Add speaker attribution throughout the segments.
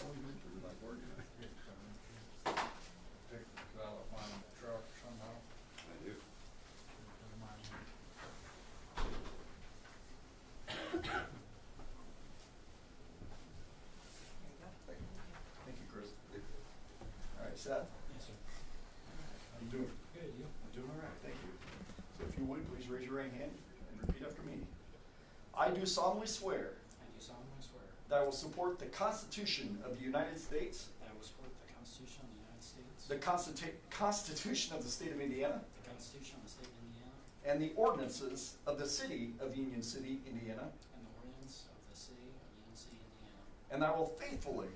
Speaker 1: Like working.
Speaker 2: Take the out of my truck somehow.
Speaker 1: I do.
Speaker 3: Thank you, Chris. All right, Seth?
Speaker 4: Yes, sir.
Speaker 3: How you doing?
Speaker 4: Good, you?
Speaker 3: I'm doing all right, thank you. So if you would, please raise your right hand and repeat after me. I do solemnly swear
Speaker 4: I do solemnly swear
Speaker 3: that I will support the Constitution of the United States,
Speaker 4: that I will support the Constitution of the United States,
Speaker 3: the Constitution of the State of Indiana,
Speaker 4: the Constitution of the State of Indiana,
Speaker 3: and the ordinances of the City of Union City, Indiana,
Speaker 4: and the ordinance of the City of Union City, Indiana,
Speaker 3: and I will faithfully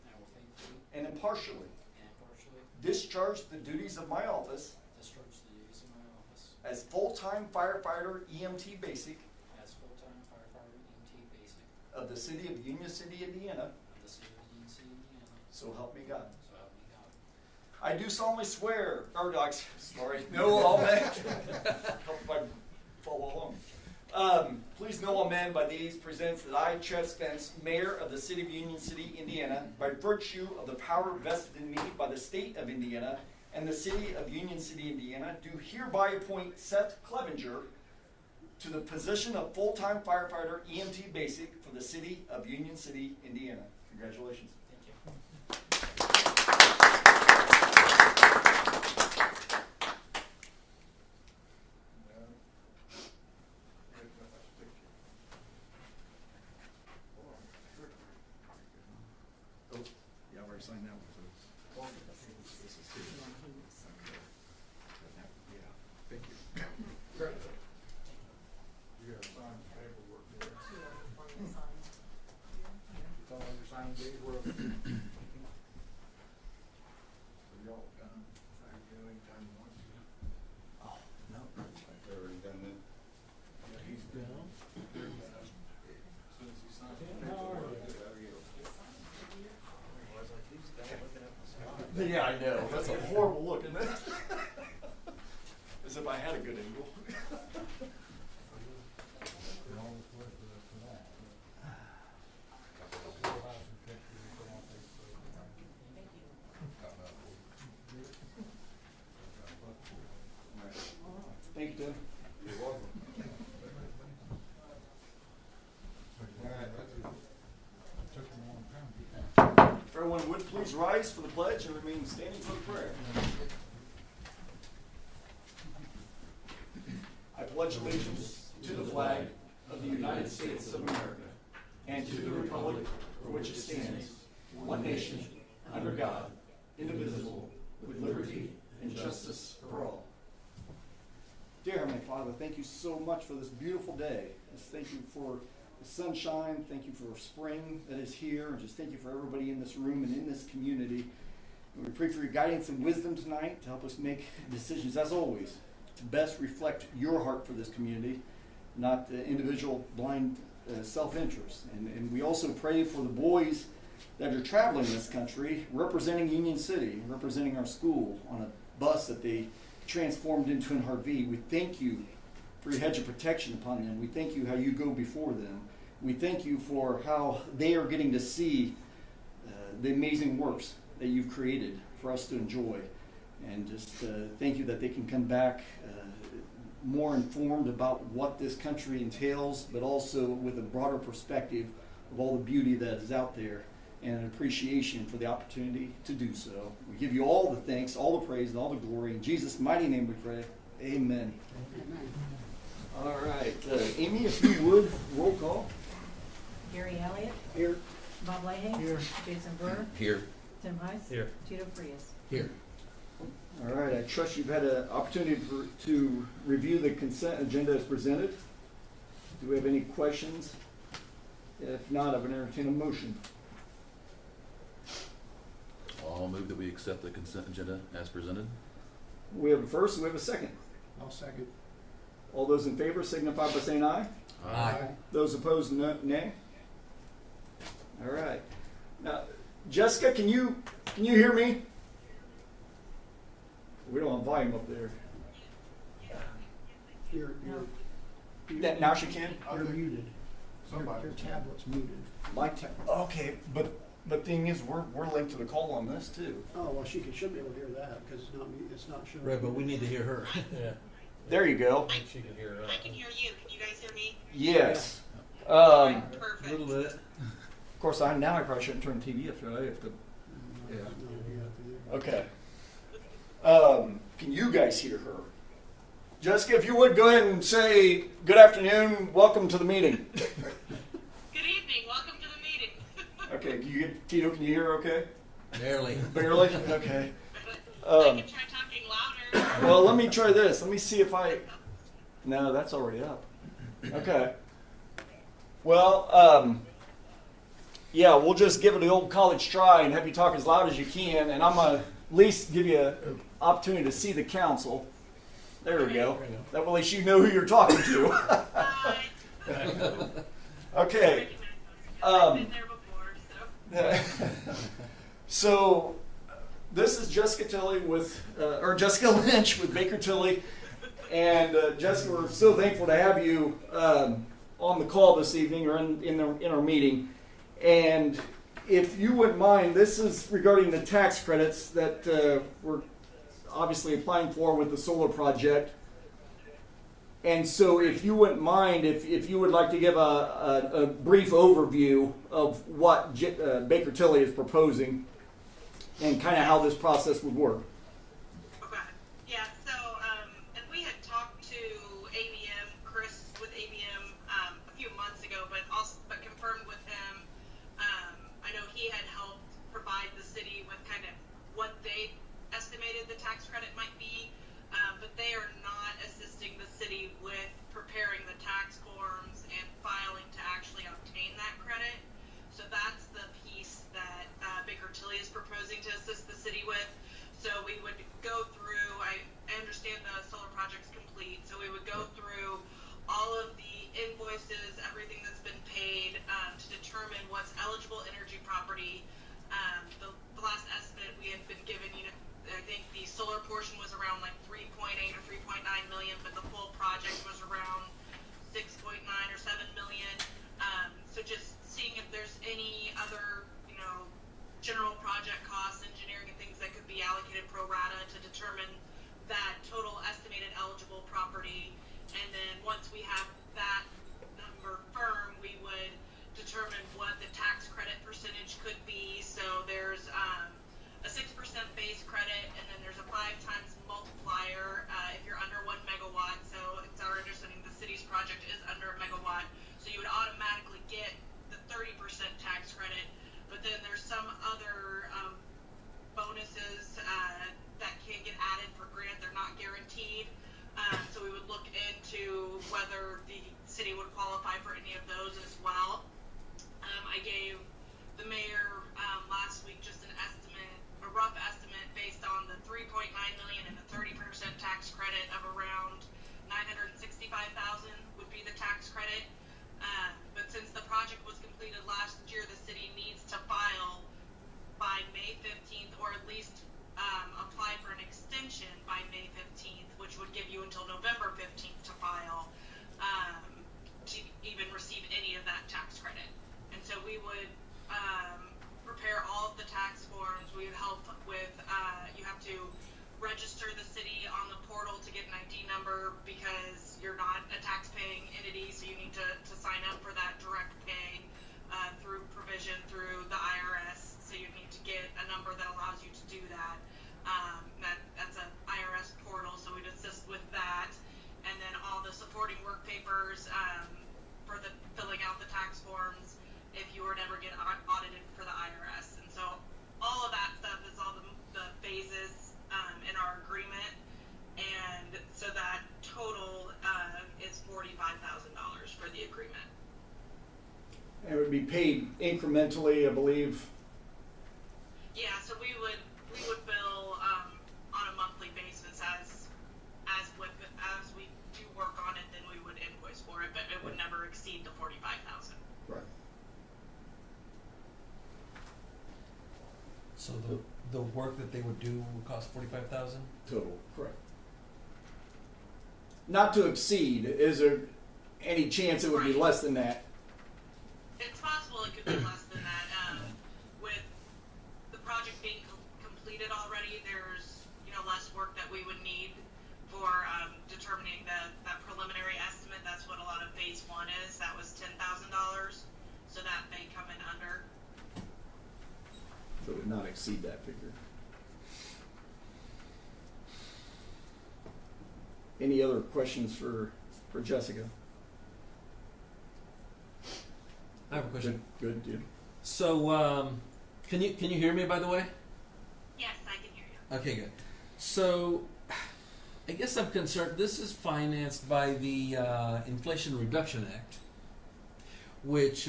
Speaker 4: and I will faithfully
Speaker 3: and impartially
Speaker 4: and impartially
Speaker 3: discharge the duties of my office
Speaker 4: discharge the duties of my office
Speaker 3: as full-time firefighter EMT Basic
Speaker 4: as full-time firefighter EMT Basic
Speaker 3: of the City of Union City, Indiana,
Speaker 4: of the City of Union City, Indiana,
Speaker 3: so help me God.
Speaker 4: so help me God.
Speaker 3: I do solemnly swear, know all men. Hope if I follow along. Please know all men by these presents that I, K.I.S.S, Mayor of the City of Union City, Indiana, by virtue of the power vested in me by the State of Indiana and the City of Union City, Indiana, do hereby appoint Seth Clevenger to the position of full-time firefighter EMT Basic for the City of Union City, Indiana. Congratulations.
Speaker 4: Thank you.
Speaker 3: Oh, yeah, I've already signed that one, so. This is here. Yeah, thank you.
Speaker 2: Great. You gotta sign the paperwork there. It's all under signed deed, we're. So y'all done, so you can anytime you want to.
Speaker 3: Oh, no.
Speaker 1: I've already done that.
Speaker 2: Yeah, he's done. As soon as he signs the
Speaker 4: Yeah, how are
Speaker 2: paperwork.
Speaker 4: you?
Speaker 2: there you go.
Speaker 4: I was like, these guys looking at my sky.
Speaker 3: Yeah, I know. That's a horrible look, isn't it? As if I had a good angle. Thank you, Tim.
Speaker 2: You're welcome.
Speaker 3: If everyone would please rise for the pledge and remain standing for the prayer. I pledge allegiance to the flag of the United States of America and to the republic for which it stands, one nation, under God, indivisible, with liberty and justice for all. Dear Heavenly Father, thank you so much for this beautiful day. Just thank you for the sunshine. Thank you for spring that is here. And just thank you for everybody in this room and in this community. And we pray for your guidance and wisdom tonight to help us make decisions, as always, to best reflect your heart for this community, not individual blind self-interest. And we also pray for the boys that are traveling this country, representing Union City, representing our school on a bus that they transformed into an RV. We thank you for your hedge of protection upon them. We thank you how you go before them. We thank you for how they are getting to see the amazing works that you've created for us to enjoy. And just thank you that they can come back more informed about what this country entails, but also with a broader perspective of all the beauty that is out there and an appreciation for the opportunity to do so. We give you all the thanks, all the praise, and all the glory. In Jesus' mighty name we pray. Amen. All right. Amy, if you would, roll call.
Speaker 5: Gary Elliott,
Speaker 3: Here.
Speaker 5: Bob Leahy,
Speaker 3: Here.
Speaker 5: Jason Brewer,
Speaker 1: Here.
Speaker 5: Tim Heiss,
Speaker 4: Here.
Speaker 5: Tito Frias.
Speaker 4: Here.
Speaker 3: All right. I trust you've had an opportunity to review the consent agenda as presented. Do we have any questions? If not, I would entertain a motion.
Speaker 6: I'll move that we accept the consent agenda as presented.
Speaker 3: We have a first and we have a second.
Speaker 2: I'll second.
Speaker 3: All those in favor signify by saying aye.
Speaker 4: Aye.
Speaker 3: Those opposed, nay. All right. Now, Jessica, can you hear me? We don't have volume up there.
Speaker 7: You're
Speaker 3: Now she can?
Speaker 7: muted.
Speaker 2: Somebody.
Speaker 7: Your tablet's muted.
Speaker 3: Okay, but But thing is, we're linked to the call on this too.
Speaker 7: Oh, well, she should be able to hear that, because it's not showing.
Speaker 2: Right, but we need to hear her. Yeah.
Speaker 3: There you go.
Speaker 2: She can hear
Speaker 8: I can hear you. Can you guys hear me?
Speaker 3: Yes.
Speaker 8: Perfect.
Speaker 2: A little bit.
Speaker 3: Of course, I probably shouldn't turn the TV up, should I? If the, yeah. Okay. Can you guys hear her? Jessica, if you would go ahead and say good afternoon, welcome to the meeting.
Speaker 8: Good evening. Welcome to the meeting.
Speaker 3: Okay, Tito, can you hear her okay?
Speaker 2: Barely.
Speaker 3: Barely? Okay.
Speaker 8: I can try talking louder.
Speaker 3: Well, let me try this. Let me see if no, that's already up. Okay. Well, yeah, we'll just give it the old college try and have you talk as loud as you can, and I'm going to at least give you an opportunity to see the council. There we go. That way at least you know who you're talking to.
Speaker 8: Hi.
Speaker 3: Okay.
Speaker 8: I've been there before, so.
Speaker 3: So, this is Jessica Tilley or Jessica Lynch with Baker Tilly, and Jessica, we're so thankful to have you on the call this evening or in our meeting. And if you wouldn't mind, this is regarding the tax credits that we're obviously applying for with the solar project. And so if you wouldn't mind, if you would like to give a brief overview of what Baker Tilly is proposing and kind of how this process would work.
Speaker 8: Okay. Yeah, so, and we had talked to ABM, Chris with ABM, a few months ago, but confirmed with him. I know he had helped provide the city with kind of what they estimated the tax credit might be, but they are not assisting the city with preparing the tax forms and filing to actually obtain that credit. So that's the piece that Baker Tilly is proposing to assist the city with. So we would go through, I understand the solar project's complete, so we would go through all of the invoices, everything that's been paid to determine what's eligible energy property. The last estimate we had been given, I think the solar portion was around like 3.8 or 3.9 million, but the full project was around 6.9 or 7 million. So just seeing if there's any other, general project costs, engineering and things that could be allocated pro rata to determine that total estimated eligible property. And then once we have that number firm, we would determine what the tax credit percentage could be. So there's a 6% base credit, and then there's a 5 times multiplier if you're under 1 megawatt. So it's our understanding the city's project is under a megawatt. So you would automatically get the 30% tax credit. But then there's some other bonuses that can get added for grant. They're not guaranteed. So we would look into whether the city would qualify for any of those as well. I gave the mayor last week just an estimate, a rough estimate based on the 3.9 million and the 30% tax credit of around 965,000 would be the tax credit. But since the project was completed last year, the city needs to file by May 15th, or at least apply for an extension by May 15th, which would give you until November 15th to file to even receive any of that tax credit. And so we would prepare all of the tax forms. We would help with, you have to register the city on the portal to get an ID number because you're not a tax-paying entity, so you need to sign up for that direct pay through provision through the IRS. So you need to get a number that allows you to do that. That's an IRS portal, so we'd assist with that. And then all the supporting work papers for the filling out the tax forms if you were to ever get audited for the IRS. And so all of that stuff is all the phases in our agreement. And so that total is $45,000 for the agreement.
Speaker 3: And it would be paid incrementally, I believe.
Speaker 8: Yeah, so we would bill on a monthly basis as we do work on it, then we would invoice for it, but it would never exceed the $45,000.
Speaker 3: Right.
Speaker 2: So the work that they would do would cost $45,000?
Speaker 3: Total, correct. Not to exceed. Is there any chance it would be less than that?
Speaker 8: It's possible it could be less than that. With
Speaker 3: would not exceed that figure. Any other questions for Jessica?
Speaker 9: I have a question.
Speaker 3: Good, dude.
Speaker 9: So, can you hear me, by the way?
Speaker 8: Yes, I can hear you.
Speaker 9: Okay, good. So, I guess I'm concerned. This is financed by the Inflation Reduction Act, which,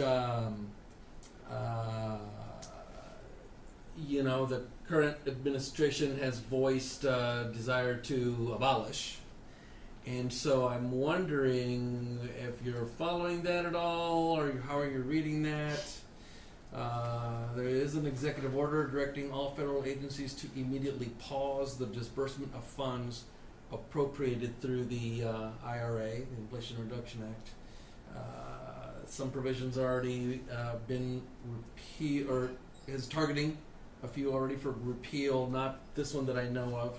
Speaker 9: the current administration has voiced desire to abolish. And so I'm wondering if you're following that at all, or how are you reading that? There is an executive order directing all federal agencies to immediately pause the disbursement of funds appropriated through the IRA, the Inflation Reduction Act. Some provisions already been repealed, or is targeting a few already for repeal. Not this one that I know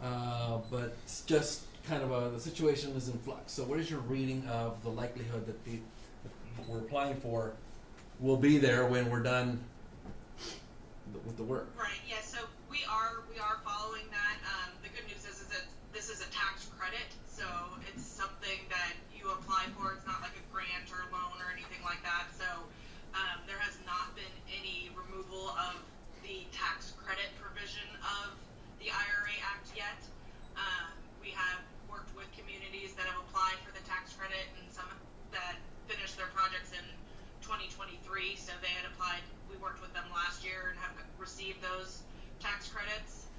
Speaker 9: of, but it's just kind of the situation is in flux. So what is your reading of the likelihood that what we're applying for will be there when we're done with the work?
Speaker 8: Right. Yeah. So we are following that. The good news is that this is a tax credit, so it's something that you apply for. It's not like a grant or loan or anything like that. So there has not been any removal of the tax credit provision of the IRA Act yet. We have worked with communities that have applied for the tax credit, and some that finished their projects in 2023. So they had applied. We worked with them last year and have received those tax credits.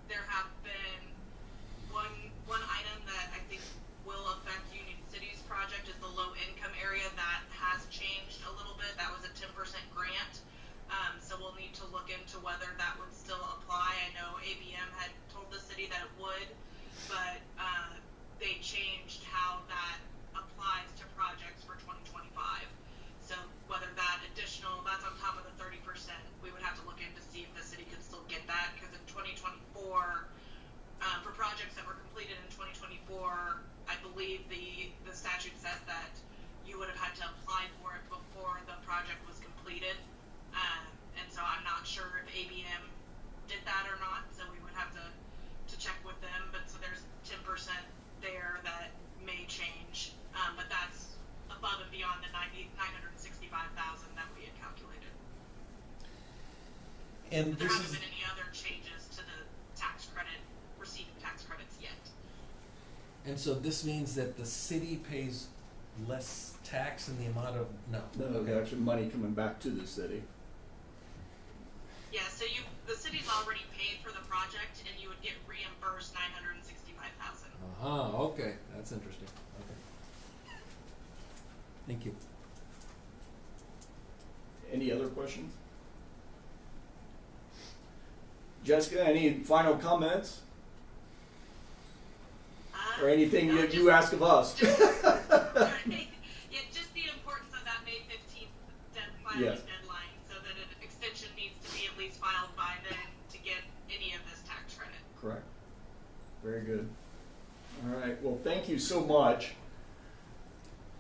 Speaker 8: There have been one item that I think will affect Union City's project is the low income area. That has changed a little bit. That was a 10% grant. So we'll need to look into whether that would still apply. I know ABM had told the city that it would, but they changed how that applies to projects for 2025. So whether that's on top of the 30%, we would have to look in to see if the city could still get that, because in 2024, for projects that were completed in 2024, I believe the statute says that you would have had to apply for it before the project was completed. And so I'm not sure if ABM did that or not, so we would have to check with them. But so there's 10% there that may change, but that's above and beyond the $965,000 that we had calculated.
Speaker 9: And
Speaker 8: There
Speaker 9: this
Speaker 8: haven't
Speaker 9: is,
Speaker 8: been any other changes to the tax credit, receipt of tax credits yet.
Speaker 9: and so this means that the city pays less tax in the amount of
Speaker 3: No, there's actually money coming back to the city.
Speaker 8: Yeah, so the city's already paid for the project, and you would get reimbursed $965,000.
Speaker 9: Okay, that's interesting. Okay. Thank you.
Speaker 3: Any other questions? Jessica, any final comments? Or anything
Speaker 8: No,
Speaker 3: that you ask of us?
Speaker 8: Yeah, just the importance of that May 15th filing
Speaker 3: Yes.
Speaker 8: deadline, so that an extension needs to be at least filed by then to get any of this tax credit.
Speaker 3: Correct. Very good. All right. Well, thank you so much.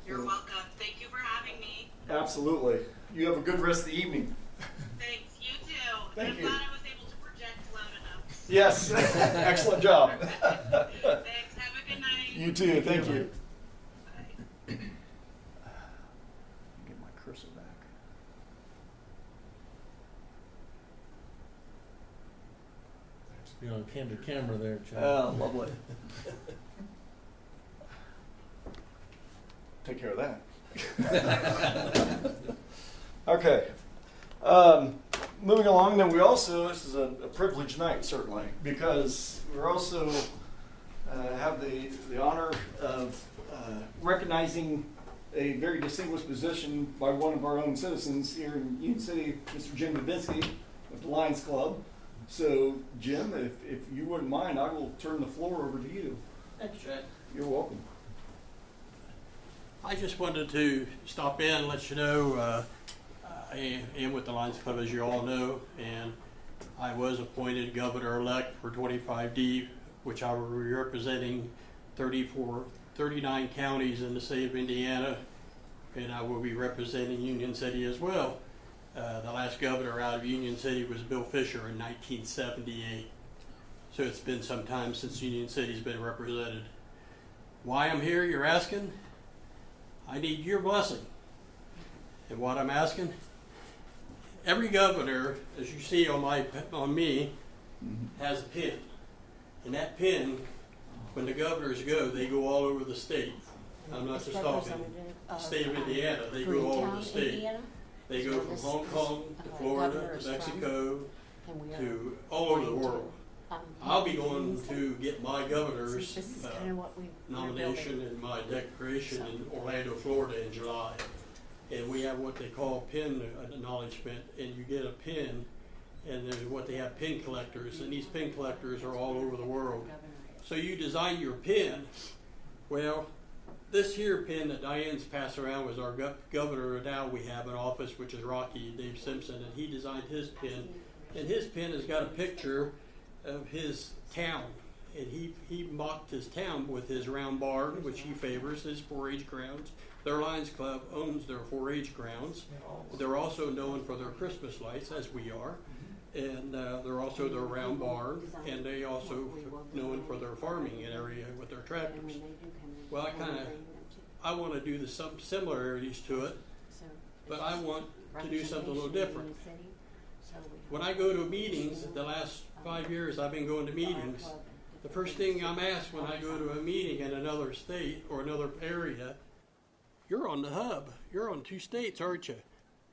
Speaker 8: You're welcome. Thank you for having me.
Speaker 3: Absolutely. You have a good rest of the evening.
Speaker 8: Thanks. You too.
Speaker 3: Thank
Speaker 8: I'm
Speaker 3: you.
Speaker 8: glad I was able to project loud enough.
Speaker 3: Yes. Excellent job.
Speaker 8: Thanks. Have a good night.
Speaker 3: You too. Thank you.
Speaker 8: Bye.
Speaker 3: Get my cursor back.
Speaker 9: You're on candid camera there, Chad.
Speaker 3: Oh, lovely. Take care of that. Okay. Moving along, then this is a privileged night, certainly, because we're also have the honor of recognizing a very distinguished position by one of our own citizens here in Union City, Mr. Jim Babinski with the Lions Club. So, Jim, if you wouldn't mind, I will turn the floor over to you.
Speaker 10: Thanks, Chad.
Speaker 3: You're welcome.
Speaker 10: I just wanted to stop in and let you know I am with the Lions Club, as you all know, and I was appointed governor-elect for 25D, which I will be representing 39 counties in the state of Indiana, and I will be representing Union City as well. The last governor out of Union City was Bill Fisher in 1978. So it's been some time since Union City's been represented. Why I'm here, you're asking? I need your blessing. And what I'm asking? Every governor, as you see on me, has a pin. And that pin, when the governors go, they go all over the state. I'm not just talking the state of Indiana. They go all over the state. They go from Hong Kong to Florida to Mexico to all over the world. I'll be going to get my governor's nomination and my declaration in Orlando, Florida in July. And we have what they call pin acknowledgement, and you get a pin, and there's what they have pin collectors, and these pin collectors are all over the world. So you design your pin. Well, this here pin that Diane's passed around was our governor now we have in office, which is Rocky Dave Simpson, and he designed his pin. And his pin has got a picture of his town, and he mocked his town with his round barn, which he favors, his 4-H grounds. Their Lions Club owns their 4-H grounds. They're also known for their Christmas lights, as we are, and they're also their round barn, and they also known for their farming area with their tractors. Well, I want to do some similarities to it, but I want to do something a little different. When I go to meetings, the last 5 years I've been going to meetings, the first thing I'm asked when I go to a meeting in another state or another area, you're on the hub. You're on 2 states, aren't you?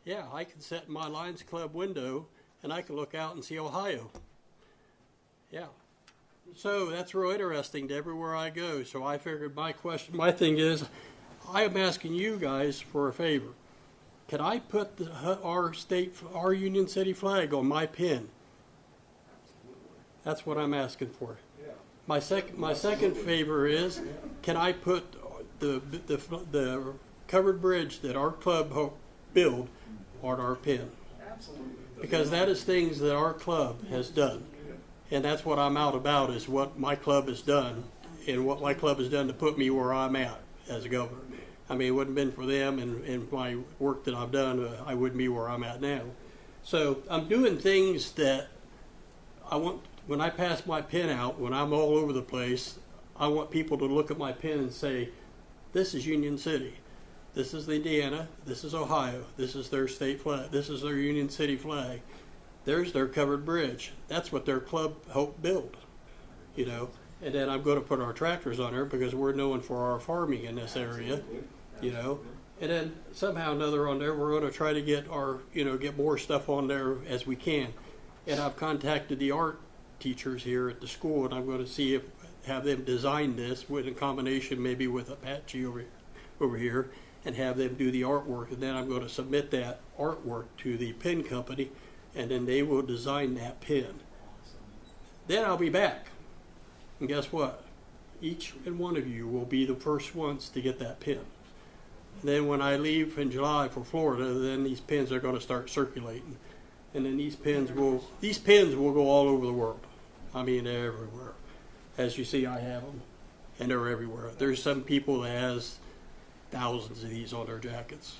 Speaker 10: Yeah, I can sit in my Lions Club window and I can look out and see Ohio. Yeah. So that's real interesting to everywhere I go. So I figured my thing is, I am asking you guys for a favor. Could I put our Union City flag on my pin? That's what I'm asking for. My second favor is, can I put the covered bridge that our club build on our pin? Because that is things that our club has done. And that's what I'm out about, is what my club has done, and what my club has done to put me where I'm at as a governor. I mean, it wouldn't have been for them and my work that I've done, I wouldn't be where I'm at now. So I'm doing things that I want, when I pass my pin out, when I'm all over the place, I want people to look at my pin and say, this is Union City. This is Indiana. This is Ohio. This is their state flag. This is their Union City flag. There's their covered bridge. That's what their club helped build, you know. And then I'm going to put our tractors on there because we're known for our farming in this area, you know. And then somehow or another on there, we're going to try to get our, get more stuff on there as we can. And I've contacted the art teachers here at the school, and I'm going to see if have them design this with a combination maybe with Apache over here, and have them do the artwork. And then I'm going to submit that artwork to the pin company, and then they will design that pin. Then I'll be back. And guess what? Each and one of you will be the first ones to get that pin. And then when I leave in July for Florida, then these pins are going to start circulating. And then these pins will go all over the world. I mean, everywhere. As you see, I have them, and they're everywhere. There's some people that has thousands of these on their jackets.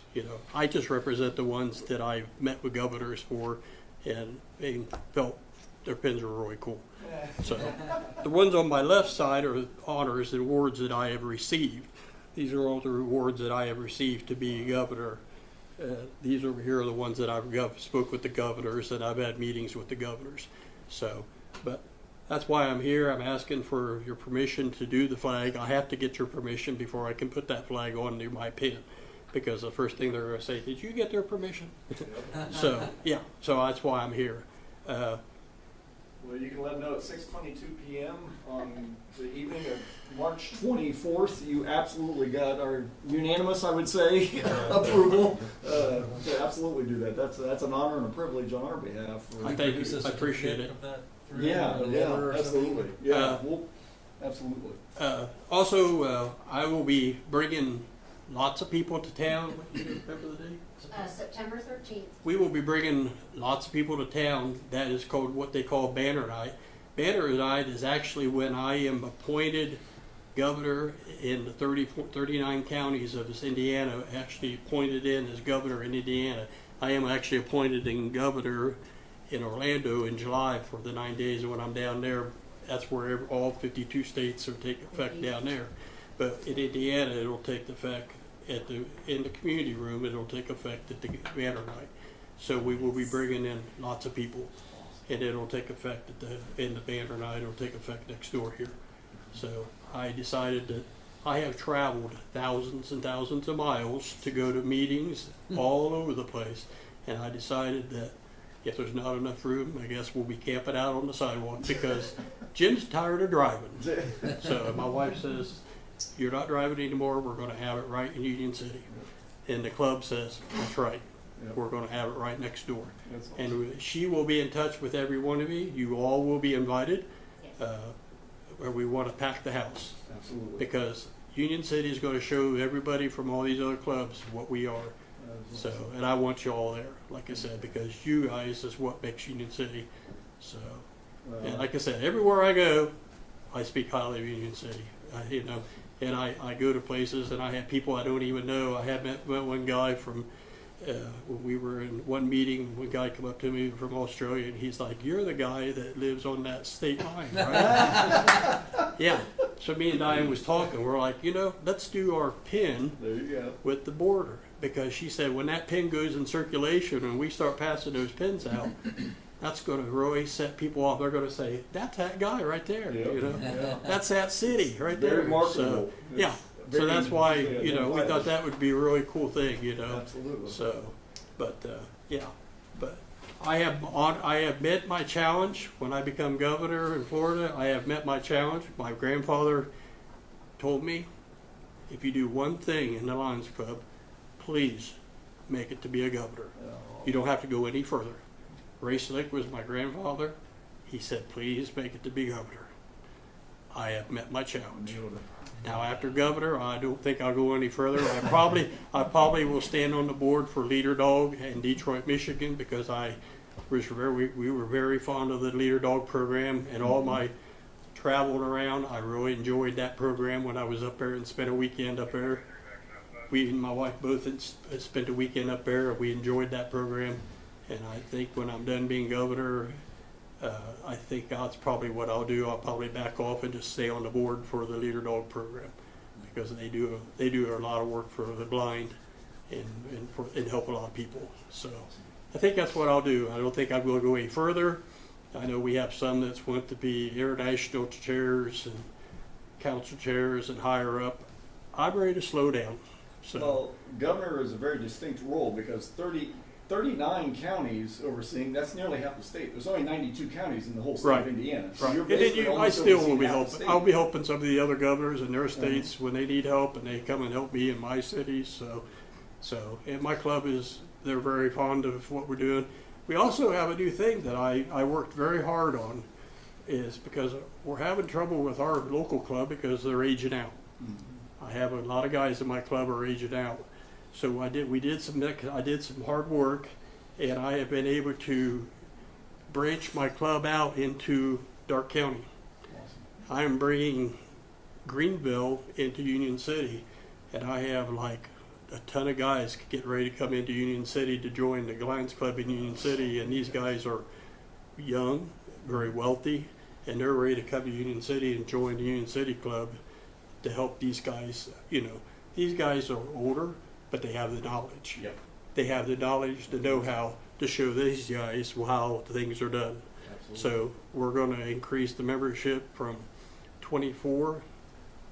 Speaker 10: I just represent the ones that I've met with governors for, and they felt their pins were really cool. So the ones on my left side are honors and awards that I have received. These are all the rewards that I have received to be governor. These over here are the ones that I've spoke with the governors, and I've had meetings with the governors. So, but that's why I'm here. I'm asking for your permission to do the flag. I have to get your permission before I can put that flag on my pin, because the first thing they're going to say, did you get their permission? So, yeah, so that's why I'm here.
Speaker 2: Well, you can let them know at 6:22 p.m. on the evening of March 24th. You absolutely got our unanimous, I would say, approval to absolutely do that. That's an honor and a privilege on our behalf.
Speaker 10: I appreciate it.
Speaker 2: Yeah, absolutely. Yeah, absolutely.
Speaker 10: Also, I will be bringing lots of people to town. Remember the date?
Speaker 11: September 13th.
Speaker 10: We will be bringing lots of people to town. That is called what they call Banner Night. Banner Night is actually when I am appointed governor in the 39 counties of this Indiana, actually appointed in as governor in Indiana. I am actually appointed in governor in Orlando in July for the 9 days. And when I'm down there, that's where all 52 states will take effect down there. But in Indiana, it'll take effect in the community room. It'll take effect at the banner night. So we will be bringing in lots of people, and it'll take effect in the banner night. It'll take effect next door here. So I decided that I have traveled thousands and thousands of miles to go to meetings all over the place, and I decided that if there's not enough room, I guess we'll be camping out on the sidewalk because Jim's tired of driving. So my wife says, "You're not driving anymore. We're going to have it right in Union City." And the club says, "That's right.
Speaker 2: Yep.
Speaker 10: We're going to have it right next door."
Speaker 2: That's awesome.
Speaker 10: And she will be in touch with every one of you. You all will be invited. Where we want to pack the house.
Speaker 2: Absolutely.
Speaker 10: Because Union City is going to show everybody from all these other clubs what we are. So, and I want you all there, like I said, because you guys is what makes Union City. So, and like I said, everywhere I go, I speak highly of Union City. And I go to places and I have people I don't even know. I had met one guy from, when we were in one meeting, one guy come up to me from Australia and he's like, "You're the guy that lives on that state line, right?" Yeah. So me and Diane was talking. We're like, let's do our pin
Speaker 2: There you go.
Speaker 10: with the border. Because she said when that pin goes in circulation and we start passing those pins out, that's going to really set people off. They're going to say, "That's that guy right there."
Speaker 2: Yep. Yeah.
Speaker 10: That's that city right there.
Speaker 2: Very marketable.
Speaker 10: So, yeah.
Speaker 2: It's
Speaker 10: So that's why,
Speaker 2: very
Speaker 10: we thought that would be a really cool thing,
Speaker 2: Absolutely.
Speaker 10: So, but, yeah. But I have met my challenge when I become governor in Florida. I have met my challenge. My grandfather told me, if you do one thing in the Lions Club, please make it to be a governor. You don't have to go any further. Ray Slick was my grandfather. He said, "Please make it to be governor." I have met my challenge. Now, after governor, I don't think I'll go any further. I probably will stand on the board for Leader Dog in Detroit, Michigan, because we were very fond of the Leader Dog program and all my traveling around. I really enjoyed that program when I was up there and spent a weekend up there. We and my wife both had spent a weekend up there. We enjoyed that program, and I think when I'm done being governor, I think that's probably what I'll do. I'll probably back off and just stay on the board for the Leader Dog program because they do a lot of work for the blind and help a lot of people. So I think that's what I'll do. I don't think I will go any further. I know we have some that's want to be international chairs and council chairs and higher up. I'm ready to slow down. So.
Speaker 2: Well, governor is a very distinct role because 39 counties overseeing, that's nearly half the state. There's only 92 counties in the whole state
Speaker 10: Right.
Speaker 2: of Indiana. So
Speaker 10: Right.
Speaker 2: you're
Speaker 10: And then
Speaker 2: basically
Speaker 10: I
Speaker 2: almost
Speaker 10: still will
Speaker 2: overseeing
Speaker 10: be
Speaker 2: half the
Speaker 10: helping.
Speaker 2: state.
Speaker 10: I'll be helping some of the other governors in their states when they need help, and they come and help me in my cities. So, and my club they're very fond of what we're doing. We also have a new thing that I worked very hard on, is because we're having trouble with our local club because they're aging out. I have a lot of guys in my club are aging out. So I did some hard work, and I have been able to branch my club out into Dark County. I am bringing Greenville into Union City, and I have like a ton of guys getting ready to come into Union City to join the Lions Club in Union City, and these guys are young, very wealthy, and they're ready to come to Union City and join the Union City Club to help these guys. These guys are older, but they have the knowledge.
Speaker 2: Yep.
Speaker 10: They have the knowledge to know how to show these guys how things are done.
Speaker 2: Absolutely.
Speaker 10: So we're going to increase the membership from 24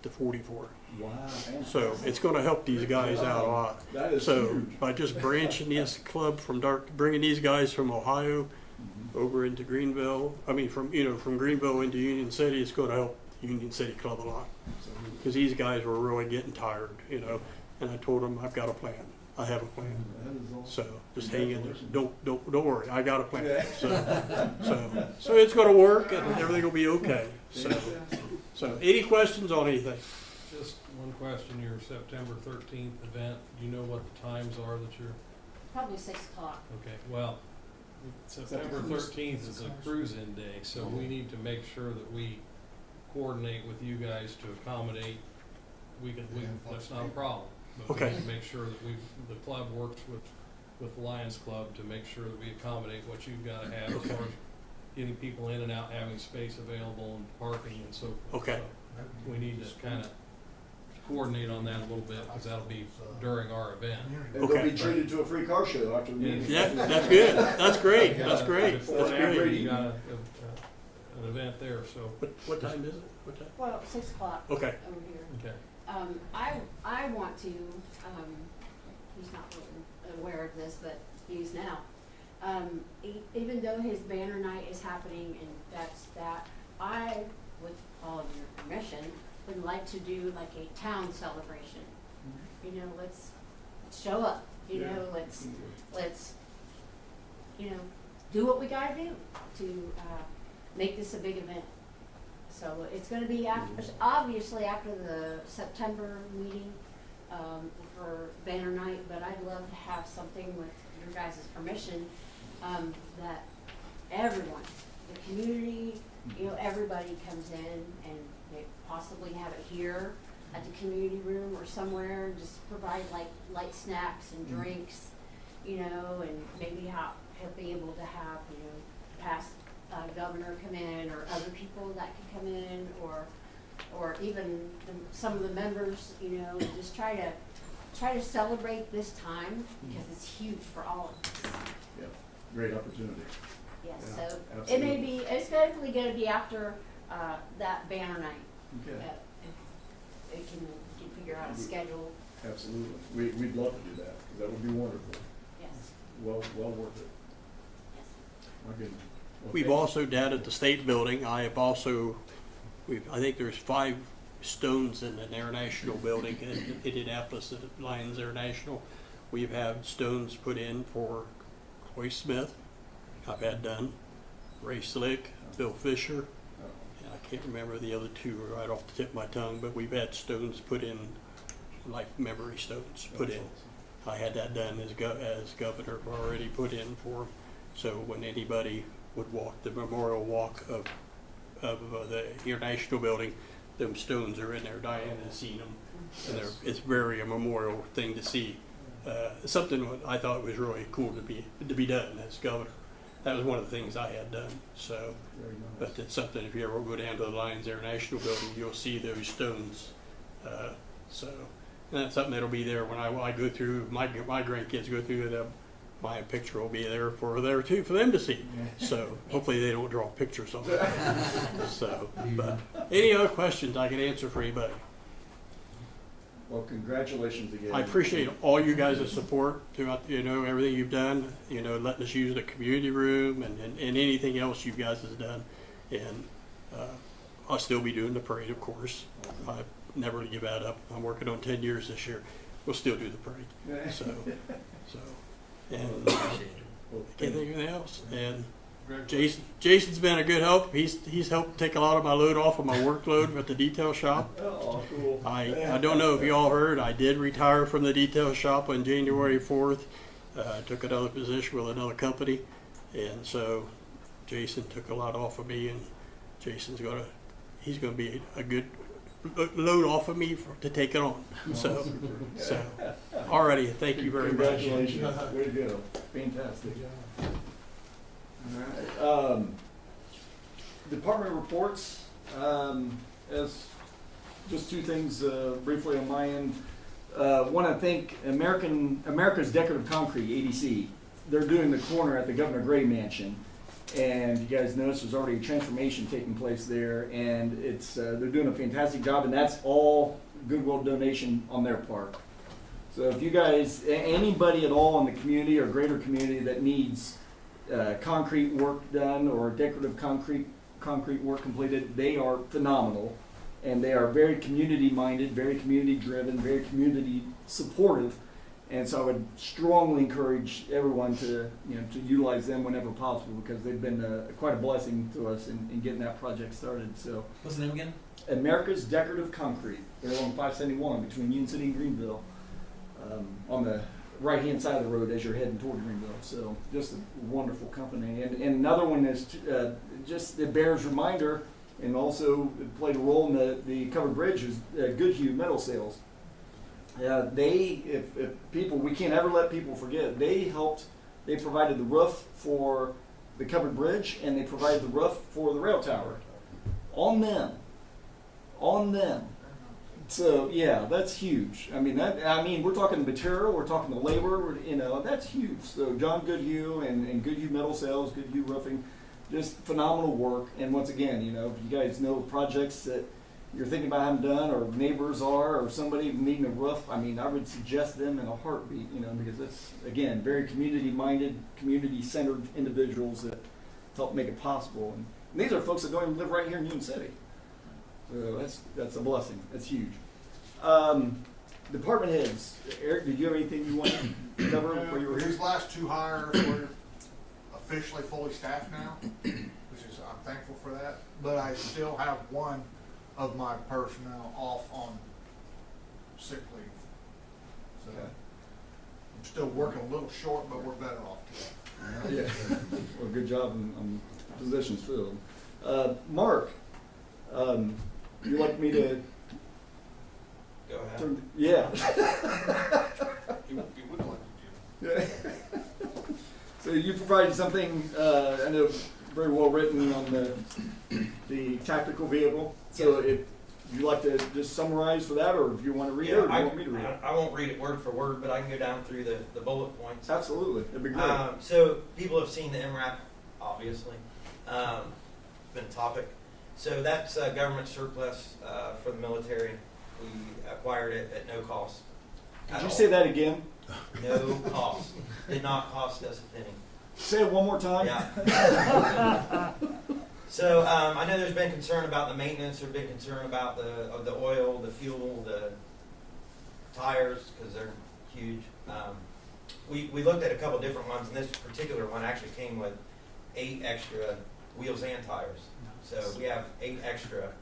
Speaker 10: to 44.
Speaker 2: Wow.
Speaker 10: So it's going to help these guys out a lot.
Speaker 2: That is
Speaker 10: So
Speaker 2: huge.
Speaker 10: by just branching this club bringing these guys from Ohio over into Greenville, from Greenville into Union City, it's going to help Union City Club a lot. Because these guys were really getting tired, and I told them I've got a plan. I have a plan.
Speaker 2: That is awesome.
Speaker 10: So just hang in there. Don't worry. I got a plan.
Speaker 2: Yeah.
Speaker 10: So it's going to work, and everything will be okay. So any questions on anything?
Speaker 11: Just one question, your September 13th event, do you know what the times are that you're,
Speaker 5: Probably 6 o'clock.
Speaker 11: okay, well, September 13th is a cruise-in day, so we need to make sure that we coordinate with you guys to accommodate, that's not a problem. But we
Speaker 10: Okay.
Speaker 11: need to make sure that the club works with with the Lions Club to make sure that we accommodate what you've gotta have as far as getting people in and out, having space available and parking and so forth.
Speaker 10: Okay.
Speaker 11: So we need to kinda coordinate on that a little bit, cause that'll be during our event.
Speaker 2: And they'll
Speaker 10: Okay.
Speaker 2: be treated to a free car show after the meeting.
Speaker 10: Yeah, that's good. That's great. That's great.
Speaker 11: Before
Speaker 10: That's
Speaker 11: and after,
Speaker 10: great.
Speaker 11: you got an event there, so,
Speaker 10: What time is it? What time?
Speaker 12: Well, 6 o'clock
Speaker 10: Okay.
Speaker 12: over here.
Speaker 11: okay.
Speaker 12: I want to, he's not really aware of this, but he is now. Even though his banner night is happening and that's that, I, with all of your permission, would like to do like a town celebration. You know, let's show up, you
Speaker 2: Yeah.
Speaker 12: know, let's, you know, do what we gotta do to, make this a big event. So it's gonna be after, obviously after the September meeting, for banner night, but I'd love to have something with your guys' permission, that everyone, the community, you know, everybody comes in and they possibly have it here at the community room or somewhere, and just provide like light snacks and drinks, you know, and maybe he'll be able to have, you know, past governor come in, or other people that could come in, or even some of the members, you know, and just try to celebrate this time, because it's huge for all of us.
Speaker 2: Yeah, great opportunity.
Speaker 12: Yes,
Speaker 2: Yeah,
Speaker 12: so it
Speaker 2: absolutely.
Speaker 12: may be, it's definitely gonna be after, that banner night.
Speaker 2: Okay.
Speaker 12: If it can figure out a schedule,
Speaker 2: Absolutely. We'd love to do that, because that would be wonderful.
Speaker 12: yes,
Speaker 2: Well worth it.
Speaker 12: yes.
Speaker 2: My goodness.
Speaker 10: We've
Speaker 2: Okay.
Speaker 10: also down at the state building, I think there's 5 stones in the International building in Indianapolis at Lions International. We've had stones put in for K.I.S.S Smith, I've had done, Ray Slick, Bill Fisher, and I can't remember the other 2 right off the tip of my tongue, but we've had stones put in, like memory stones put in. I had that done as governor already put in for, so when anybody would walk the memorial walk of the International building, them stones are in there. Diane has seen them, and it's very a memorial thing to see. Something I thought was really cool to be done as governor. That was one of the things I had done. So,
Speaker 2: Very nice.
Speaker 10: but it's something, if you ever go down to the Lions International building, you'll see those stones. So, and that's something that'll be there when I go through. My grandkids go through them. My picture will be there for them to see. So hopefully they don't draw pictures of it. So, but any other questions I can answer for anybody?
Speaker 2: Well, congratulations again.
Speaker 10: I appreciate all you guys' support throughout, you know, everything you've done, you know, letting us use the community room and anything else you guys has done. And I'll still be doing the parade, of course. I never give that up. I'm working on 10 years this year. We'll still do the parade. So, and
Speaker 2: Well,
Speaker 10: can't think of anything else. And Jason's been a good help. He's helped take a lot of my load off of my workload at the detail shop.
Speaker 2: Oh, cool.
Speaker 10: I don't know if you all heard, I did retire from the detail shop on January 4th. I took another position with another company, and so Jason took a lot off of me, and he's gonna be a good load off of me to take it on. So alrighty, thank you very much.
Speaker 2: Congratulations. Way to go. Fantastic. All right. Department reports. As just 2 things briefly on my end. Want to thank America's Decorative Concrete (ADC). They're doing the corner at the Governor Gray Mansion, and you guys notice there's already a transformation taking place there, and it's they're doing a fantastic job, and that's all goodwill donation on their part. So if you guys, anybody at all in the community or greater community that needs concrete work done or decorative concrete work completed, they are phenomenal, and they are very community minded, very community driven, very community supportive, and so I would strongly encourage everyone to utilize them whenever possible, because they've been quite a blessing to us in getting that project started. So
Speaker 3: What's the name again?
Speaker 2: America's Decorative Concrete. They're on 571 between Union City and Greenville, on the right-hand side of the road as you're heading toward Greenville. So just a wonderful company. And another one is just it bears reminder, and also played a role in the covered bridge, is Goodhue Metal Sales. if people, we can't ever let people forget, they provided the roof for the covered bridge, and they provided the roof for the rail tower. On them. So yeah, that's huge. I mean, we're talking material, we're talking the labor, that's huge. So John Goodhue and Goodhue Metal Sales, Goodhue Roofing, just phenomenal work. And once again, if you guys know projects that you're thinking about having done, or neighbors are, or somebody needing a roof, I would suggest them in a heartbeat, because it's, again, very community-minded, community-centered individuals that help make it possible. And these are folks that don't even live right here in Union City. So that's a blessing. That's huge. Department heads. Eric, did you have anything you wanted to cover before you were here?
Speaker 1: These last two hires, we're officially fully staffed now, which is, I'm thankful for that. But I still have one of my personnel off on sick leave. So
Speaker 2: Okay.
Speaker 1: I'm still working a little short, but we're better off today.
Speaker 2: Yeah. Well, good job on positions filled. Mark, you like me to
Speaker 4: Go ahead.
Speaker 2: turn? Yeah.
Speaker 1: You would like to do.
Speaker 2: Yeah. So you provided something, I know, very well written on the tactical vehicle. So if you'd like to just summarize for that, or if you want to read it, or do you want me to read it?
Speaker 4: I won't read it word for word, but I can go down through the bullet points.
Speaker 2: Absolutely, that'd be great.
Speaker 4: So people have seen the MRAP, obviously. Been a topic. So that's government surplus for the military. We acquired it at no cost.
Speaker 2: Did you say that again?
Speaker 4: No cost. Did not cost us a penny.
Speaker 2: Say it one more time.
Speaker 4: Yeah. So I know there's been concern about the maintenance. There's been concern about the oil, the fuel, the tires, because they're huge. We looked at a couple different ones, and this particular one actually came with 8 extra wheels and tires. So we have 8 extra.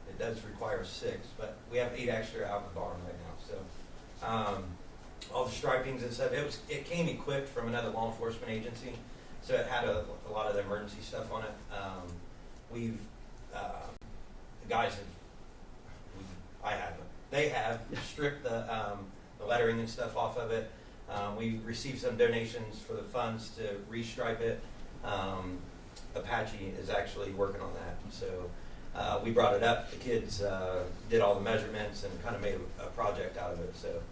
Speaker 4: It does require 6, but we have 8 extra out in the barn right now. So all the stripings and stuff, it came equipped from another law enforcement agency, so it had a lot of the emergency stuff on it. The guys they have stripped the lettering and stuff off of it. We received some donations for the funds to restripe it. Apache is actually working on that. So we brought it up. The kids did all the measurements and kind of made a project out of it. So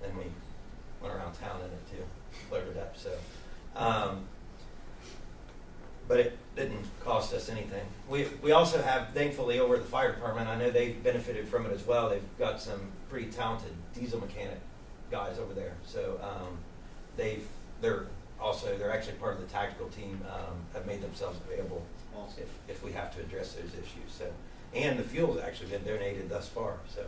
Speaker 4: then we went around town in it too, cleared it up. So, but it didn't cost us anything. We also have, thankfully, over at the fire department, I know they've benefited from it as well. They've got some pretty talented diesel mechanic guys over there. So they're actually part of the tactical team, have made themselves available if we have to address those issues. So, and the fuel's actually been donated thus far. So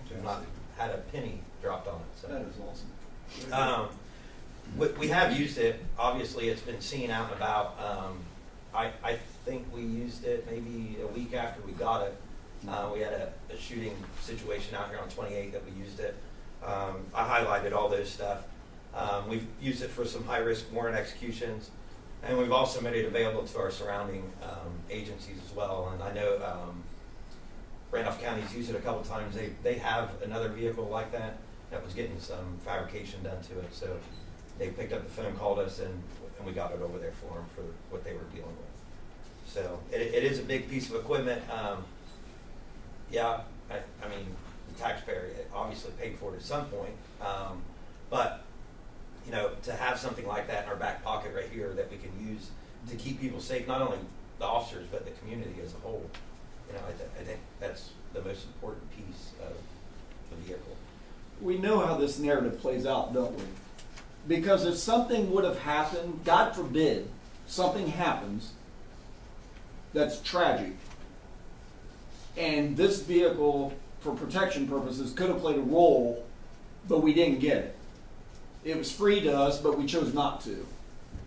Speaker 4: we've not had a penny dropped on it. So
Speaker 2: That is awesome.
Speaker 4: we have used it. Obviously, it's been seen out and about. I think we used it maybe a week after we got it. We had a shooting situation out here on 28 that we used it. I highlighted all those stuff. We've used it for some high-risk warrant executions, and we've also made it available to our surrounding agencies as well. And I know Randolph County's used it a couple times. They have another vehicle like that was getting some fabrication done to it. So they picked up the phone, called us, and we got it over there for them for what they were dealing with. So it is a big piece of equipment. Yeah, I mean, the taxpayer obviously paid for it at some point. But, to have something like that in our back pocket right here that we can use to keep people safe, not only the officers, but the community as a whole, I think that's the most important piece of the vehicle.
Speaker 2: We know how this narrative plays out, don't we? Because if something would have happened, God forbid, something happens that's tragic, and this vehicle, for protection purposes, could have played a role, but we didn't get it. It was free to us, but we chose not to.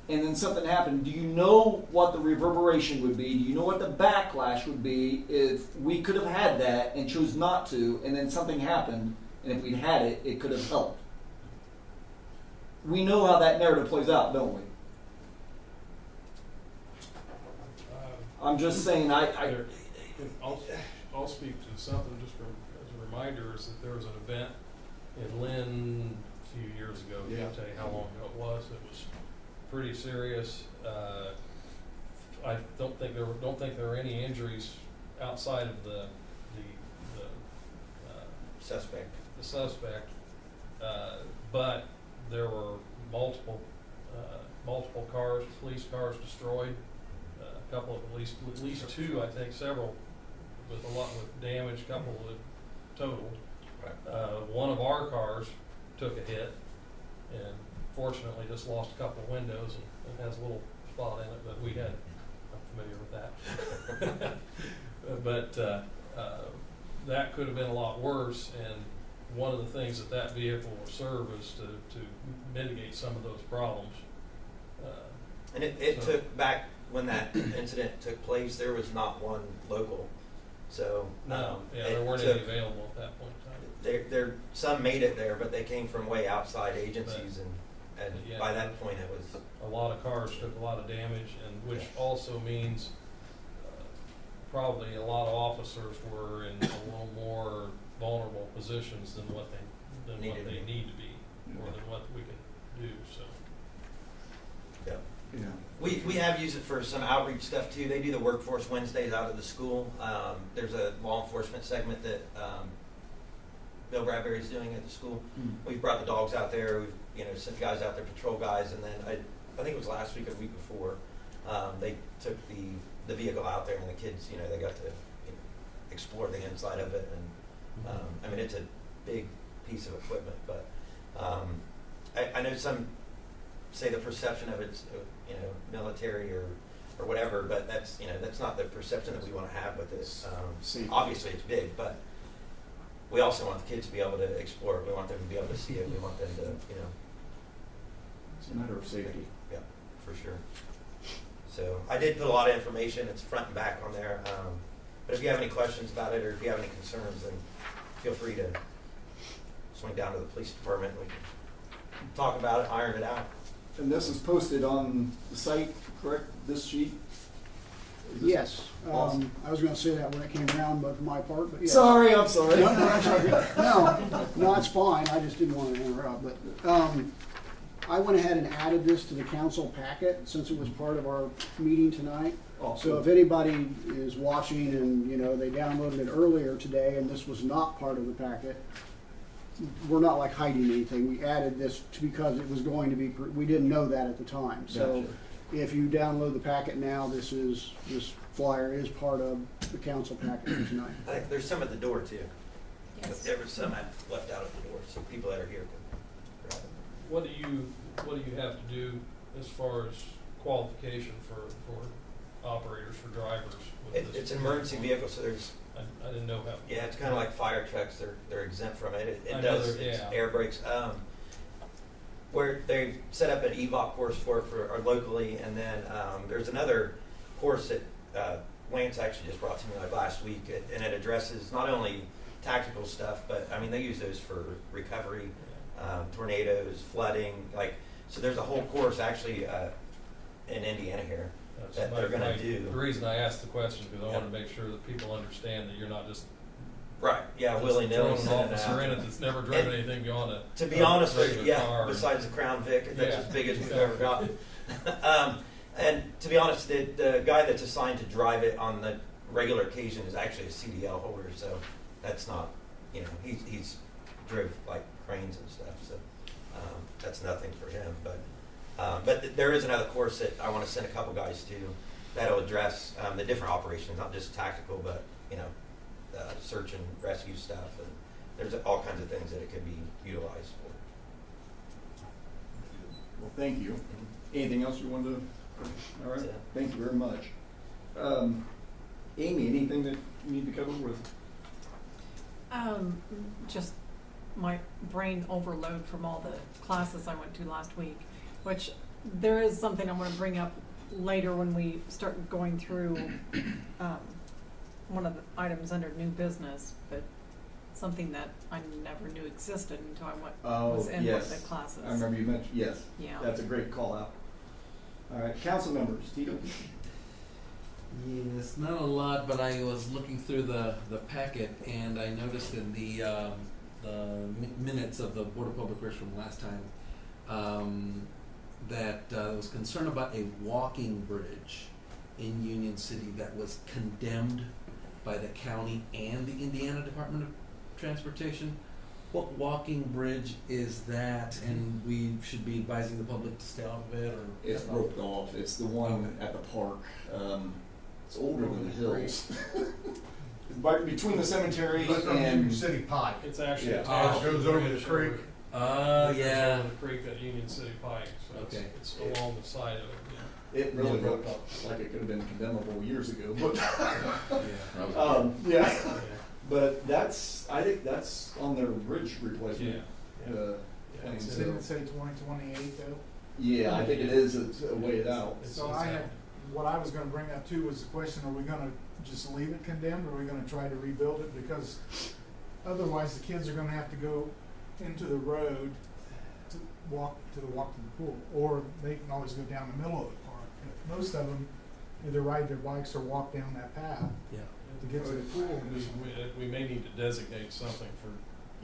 Speaker 2: And then something happened. Do you know what the reverberation would be? Do you know what the backlash would be if we could have had that and chose not to, and then something happened, and if we'd had it, it could have helped? We know how that narrative plays out, don't we? I'm just saying,
Speaker 11: I'll speak to something just as a reminder, is that there was an event in Lynn a few years ago. I
Speaker 3: Yeah.
Speaker 11: can't tell you how long ago it was. It was pretty serious. I don't think there were any injuries outside of the
Speaker 4: Suspect.
Speaker 11: suspect, but there were multiple cars, police cars destroyed. A couple of at least two, I think, several with damage, a couple with totaled.
Speaker 4: Right.
Speaker 11: One of our cars took a hit, and fortunately just lost a couple of windows and has a little spot in it. But we had, I'm familiar with that. But that could have been a lot worse. And one of the things that vehicle will serve is to mitigate some of those problems.
Speaker 4: And it
Speaker 11: So-
Speaker 4: took back when that incident took place, there was not one local. So
Speaker 11: No, yeah,
Speaker 4: it
Speaker 11: there weren't
Speaker 4: took-
Speaker 11: any available at that point in time.
Speaker 4: some made it there, but they came from way outside agencies, and
Speaker 11: Yeah.
Speaker 4: by that point it was
Speaker 11: A lot of cars took a lot of damage, and which
Speaker 4: Yeah.
Speaker 11: also means probably a lot of officers were in a little more vulnerable positions than what they need to be, or than what we can do. So
Speaker 4: yeah.
Speaker 3: Yeah.
Speaker 4: We have used it for some outreach stuff too. They do the Workforce Wednesdays out of the school. There's a law enforcement segment that Bill Bradbury's doing at the school. We've brought the dogs out there. We've sent guys out there, patrol guys, and then I think it was last week or the week before, they took the vehicle out there, and the kids, they got to explore the inside of it. And I mean, it's a big piece of equipment, but I know some say the perception of it's military or whatever, but that's not the perception that we want to have with this.
Speaker 3: Safety.
Speaker 4: Obviously it's big, but we also want the kids to be able to explore it. We want them to be able to see it. We want them to
Speaker 3: It's a matter of safety.
Speaker 4: yeah, for sure. So I did put a lot of information. It's front and back on there. But if you have any questions about it, or if you have any concerns, then feel free to swing down to the police department. We can talk about it, iron it out.
Speaker 3: And this is posted on the site, correct? This sheet? Is this-
Speaker 7: Yes,
Speaker 3: Awesome.
Speaker 7: I was gonna say that when it came around, but for my part, but yes.
Speaker 3: Sorry, I'm sorry.
Speaker 7: No, that's okay. No, it's fine, I just didn't want to interrupt, but, I went ahead and added this to the council packet since it was part of our meeting tonight. So if anybody is watching and, they downloaded it earlier today and this was not part of the packet, we're not like hiding anything. We added this because it was going to be, we didn't know that at the time. So
Speaker 3: Gotcha.
Speaker 7: if you download the packet now, this flyer is part of the council packet for tonight.
Speaker 4: I think there's some at the door too.
Speaker 5: Yes.
Speaker 4: There was some I left out at the door, so people that are here can grab it.
Speaker 11: what do you have to do as far as qualification for operators, for drivers? With this
Speaker 4: It's an emergency vehicle, so there's
Speaker 11: I didn't know how.
Speaker 4: yeah, it's kind of like fire trucks. They're exempt from it.
Speaker 11: I
Speaker 4: It
Speaker 11: know
Speaker 4: does
Speaker 11: they're-
Speaker 4: it's
Speaker 11: yeah.
Speaker 4: air brakes. Where they set up an EVOC course for locally, and then there's another course that Lance actually just brought to me like last week, and it addresses not only tactical stuff, but I mean they use those for recovery, tornadoes, flooding, so there's a whole course actually in Indiana here that they're going to do.
Speaker 11: The reason I asked the question because I
Speaker 4: Yeah.
Speaker 11: want to make sure that people understand that you're not just
Speaker 4: Right, yeah,
Speaker 11: just
Speaker 4: willy-nilly
Speaker 11: throwing
Speaker 4: sending
Speaker 11: an
Speaker 4: it
Speaker 11: officer in
Speaker 4: out.
Speaker 11: it that's never driven
Speaker 4: And
Speaker 11: anything beyond a
Speaker 4: To be honest with you,
Speaker 11: regular
Speaker 4: yeah,
Speaker 11: car.
Speaker 4: besides the Crown Vic, that's
Speaker 11: Yeah.
Speaker 4: as big as we've ever got. And to be honest, the guy that's assigned to drive it on the regular occasion is actually a CDL holder, so that's not, he's drove like cranes and stuff, so that's nothing for him. But there is another course that I want to send a couple guys to that'll address the different operations, not just tactical, but search and rescue stuff, and there's all kinds of things that it could be utilized for.
Speaker 3: Well, thank you. Anything else you wanted to? All right,
Speaker 4: That's it.
Speaker 3: thank you very much. Amy, anything that you need to cover with?
Speaker 13: Just my brain overload from all the classes I went to last week, which there is something I want to bring up later when we start going through one of the items under new business, but something that I never knew existed until I was in one of the classes.
Speaker 3: I remember you mentioned, yes.
Speaker 13: Yeah.
Speaker 3: That's a great call out. All right, council members, Tito?
Speaker 9: Yes, not a lot, but I was looking through the packet and I noticed in the minutes of the Board of Public Works from last time, that there was concern about a walking bridge in Union City that was condemned by the county and the Indiana Department of Transportation. What walking bridge is that, and we should be advising the public to stay off of it, or?
Speaker 2: It's roped off. It's the one at the park. It's older than the hills. Right between the cemetery
Speaker 1: But from
Speaker 2: and
Speaker 1: Union City Pike.
Speaker 11: It's actually
Speaker 2: Yeah.
Speaker 11: attached
Speaker 1: Goes
Speaker 11: to
Speaker 1: over the
Speaker 11: bridge
Speaker 1: creek.
Speaker 11: Goes
Speaker 9: Yeah.
Speaker 11: over the creek at Union City Pike, so
Speaker 9: Okay.
Speaker 11: it's along the side of it,
Speaker 2: it really
Speaker 9: Yeah.
Speaker 2: looked like it could have been condemnable years ago. But
Speaker 9: Yeah.
Speaker 2: yeah,
Speaker 11: yeah.
Speaker 2: but I think that's on their bridge replacement.
Speaker 11: Yeah. Yeah,
Speaker 2: Plans.
Speaker 11: it's
Speaker 1: Didn't it say 2028 though?
Speaker 2: Yeah, I think it is. It's a way out.
Speaker 1: So I had, what I was gonna bring up too was the question, are we gonna just leave it condemned, or are we gonna try to rebuild it? Because otherwise, the kids are gonna have to go into the road to walk to the pool, or they can always go down the middle of the park. Most of them either ride their bikes or walk down that path
Speaker 9: Yeah.
Speaker 1: to get to the pool.
Speaker 11: We may need to designate something for,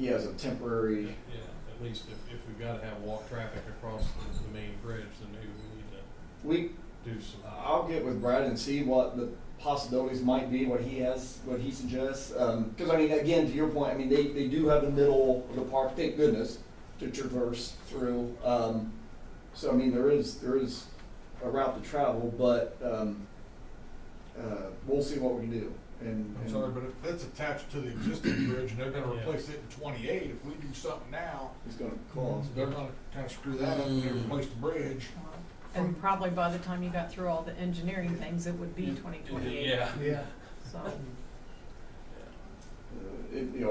Speaker 2: Yeah, as a temporary.
Speaker 11: yeah, at least if we've gotta have walk traffic across the main bridge, then maybe we need
Speaker 2: We
Speaker 11: to do some.
Speaker 2: I'll get with Brad and see what the possibilities might be, what he suggests. Because I mean, again, to your point, I mean, they do have the middle of the park, thank goodness, to traverse through. So I mean, there is a route to travel, but we'll see what we can do. And
Speaker 1: I'm sorry, but if it's attached to the existing bridge and they're gonna
Speaker 11: Yeah.
Speaker 1: replace it in 28, if we do something now,
Speaker 2: it's going to cost.
Speaker 1: they're gonna kinda screw that up and they replace the bridge.
Speaker 13: And probably by the time you got through all the engineering things, it would be 2028.
Speaker 11: Yeah.
Speaker 1: Yeah.
Speaker 13: So,
Speaker 2: At the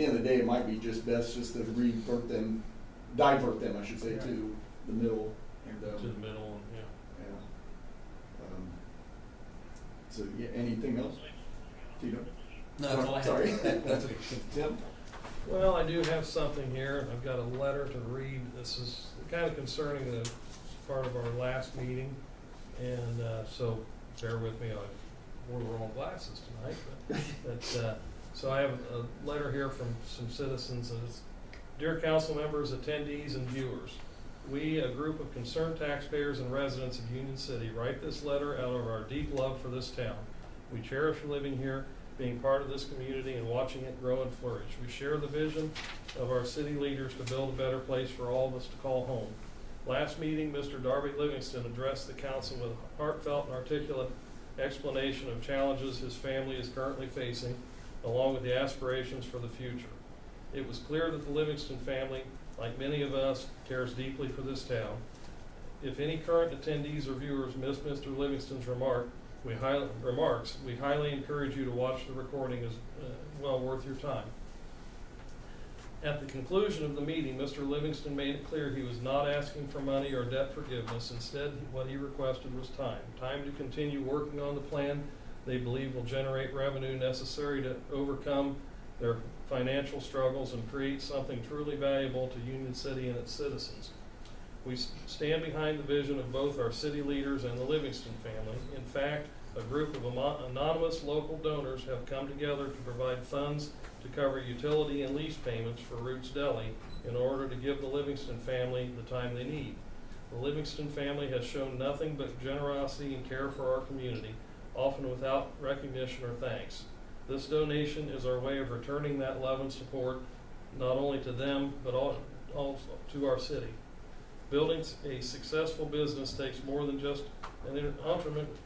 Speaker 2: end of the day, it might be just best just to divert them, I should say, to the middle. And,
Speaker 11: To the middle, and, yeah.
Speaker 2: yeah. So, yeah, anything else? Tito?
Speaker 9: No, that's all I have.
Speaker 2: Sorry.
Speaker 9: That's okay.
Speaker 2: Tim?
Speaker 11: Well, I do have something here, and I've got a letter to read. This is kind of concerning the part of our last meeting, and so bear with me. I wore the wrong glasses tonight, but so I have a letter here from some citizens. And it's, Dear council members, attendees, and viewers, we, a group of concerned taxpayers and residents of Union City, write this letter out of our deep love for this town. We cherish living here, being part of this community, and watching it grow and flourish. We share the vision of our city leaders to build a better place for all of us to call home. Last meeting, Mr. Darby Livingston addressed the council with a heartfelt and articulate explanation of challenges his family is currently facing, along with the aspirations for the future. It was clear that the Livingston family, like many of us, cares deeply for this town. If any current attendees or viewers missed Mr. Livingston's remarks, we highly encourage you to watch the recording. Is well worth your time. At the conclusion of the meeting, Mr. Livingston made it clear he was not asking for money or debt forgiveness. Instead, what he requested was time. Time to continue working on the plan they believe will generate revenue necessary to overcome their financial struggles and create something truly valuable to Union City and its citizens. We stand behind the vision of both our city leaders and the Livingston family. In fact, a group of anonymous local donors have come together to provide funds to cover utility and lease payments for Roots Deli in order to give the Livingston family the time they need. The Livingston family has shown nothing but generosity and care for our community, often without recognition or thanks. This donation is our way of returning that love and support, not only to them, but also to our city. Building a successful business takes more than just an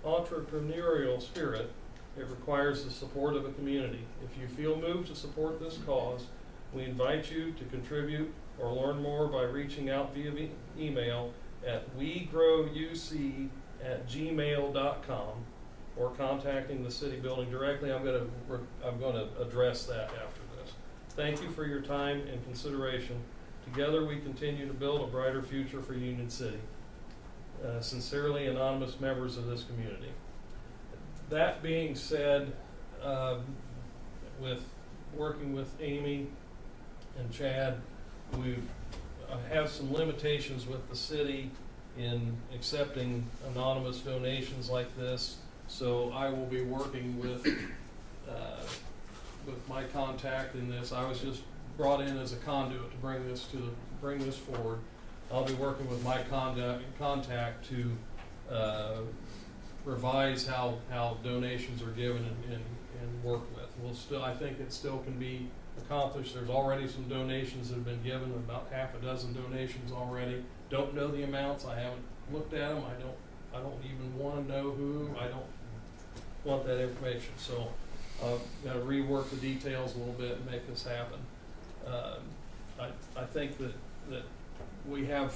Speaker 11: entrepreneurial spirit. It requires the support of a community. If you feel moved to support this cause, we invite you to contribute or learn more by reaching out via email at wegrowuc@gmail.com or contacting the city building directly. I'm going to address that after this. Thank you for your time and consideration. Together we continue to build a brighter future for Union City. Sincerely, anonymous members of this community. That being said, with working with Amy and Chad, we have some limitations with the city in accepting anonymous donations like this. So I will be working with my contact in this. I was just brought in as a conduit to bring this forward. I'll be working with my contact to revise how donations are given and worked with. I think it still can be accomplished. There's already some donations that have been given, about half a dozen donations already. Don't know the amounts. I haven't looked at them. I don't even want to know who. I don't want that information. So I've got to rework the details a little bit and make this happen. I think that we have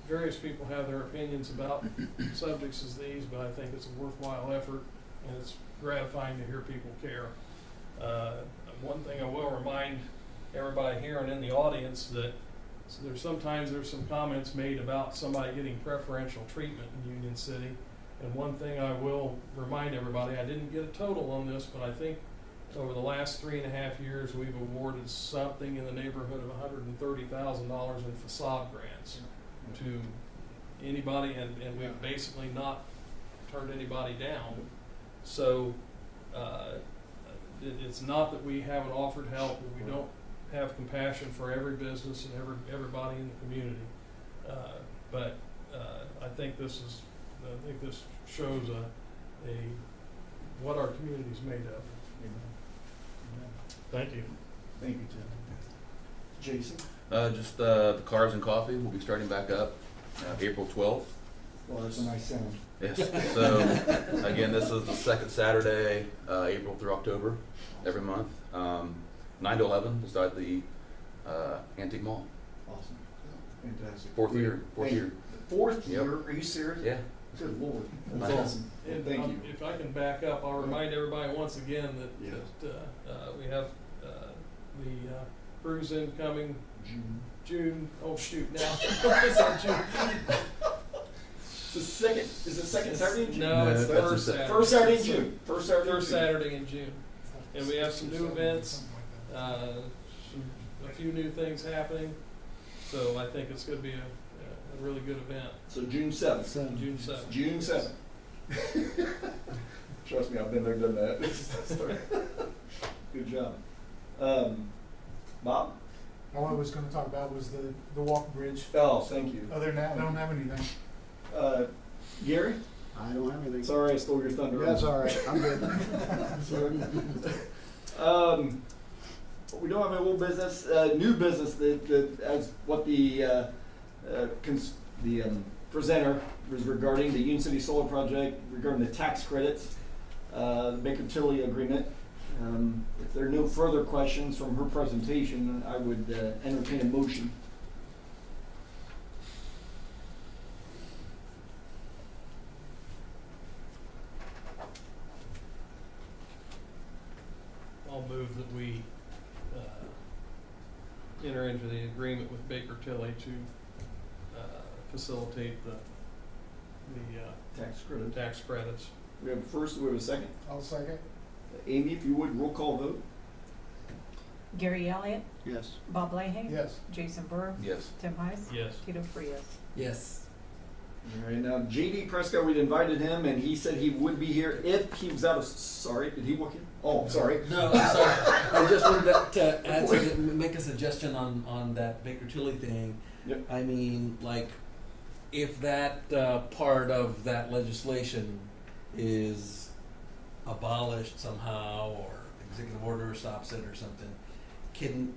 Speaker 11: various people have their opinions about subjects as these, but I think it's a worthwhile effort, and it's gratifying to hear people care. One thing I will remind everybody here and in the audience that there's some comments made about somebody getting preferential treatment in Union City. And one thing I will remind everybody, I didn't get a total on this, but I think over the last 3.5 years, we've awarded something in the neighborhood of $130,000 in facade grants to anybody, and we've basically not turned anybody down. So it's not that we haven't offered help, but we don't have compassion for every business and everybody in the community. But I think this shows what our community is made of. Thank you.
Speaker 3: Thank you, Tim. Jason?
Speaker 6: Just the Cars and Coffee will be starting back up April 12th.
Speaker 3: Well, that's a nice sound.
Speaker 6: Yes. So again, this is the second Saturday, April through October, every month, 9 to 11, beside the Antique Mall.
Speaker 3: Awesome. Fantastic.
Speaker 6: Fourth year.
Speaker 3: Fourth
Speaker 6: Yep.
Speaker 3: year? Are you serious?
Speaker 6: Yeah.
Speaker 3: Good Lord. That's
Speaker 6: Nice.
Speaker 3: awesome.
Speaker 11: And
Speaker 3: Thank you.
Speaker 11: if I can back up, I'll remind everybody once again that,
Speaker 3: Yes.
Speaker 11: that we have the cruise incoming June. Oh shoot! Now it's on June.
Speaker 3: Is it second Saturday in June?
Speaker 11: No, it's the
Speaker 6: that's
Speaker 11: first
Speaker 6: the
Speaker 11: Saturday.
Speaker 3: First Saturday in June. First Saturday in June.
Speaker 11: And we have some new events, a few new things happening. So I think it's going to be a really good event.
Speaker 3: So June 7th.
Speaker 11: June 7th.
Speaker 3: June 7th. Trust me, I've been there, done that. Good job. Bob?
Speaker 1: All I was gonna talk about was the walk bridge.
Speaker 3: Oh, thank you.
Speaker 1: Other than that, I don't have anything.
Speaker 3: Gary?
Speaker 7: I don't have anything.
Speaker 3: Sorry, I stole your thunder.
Speaker 7: That's all right. I'm good.
Speaker 3: We don't have any old business. New business that as what the presenter was regarding the Union City Solar Project, regarding the tax credits, the Baker Tilly agreement. If there are no further questions from her presentation, I would entertain a motion.
Speaker 11: I'll move that we enter into the agreement with Baker Tilly to facilitate the tax credits.
Speaker 3: We have a first, we have a second.
Speaker 1: I'll second.
Speaker 3: Amy, if you would, roll call vote.
Speaker 13: Gary Elliott,
Speaker 7: Yes.
Speaker 13: Bob Leahy,
Speaker 1: Yes.
Speaker 13: Jason Burr,
Speaker 6: Yes.
Speaker 13: Tim Heiss,
Speaker 11: Yes.
Speaker 13: Tito Frias.
Speaker 9: Yes.
Speaker 3: All right, now JD Prescott, we'd invited him, and he said he would be here if he was out of. Sorry, did he walk in? Oh, sorry.
Speaker 9: No, I'm sorry. I just wanted to add something, make a suggestion on that Baker Tilly thing.
Speaker 3: Yep.
Speaker 9: I mean, like, if that part of that legislation is abolished somehow, or executive order stops it or something, can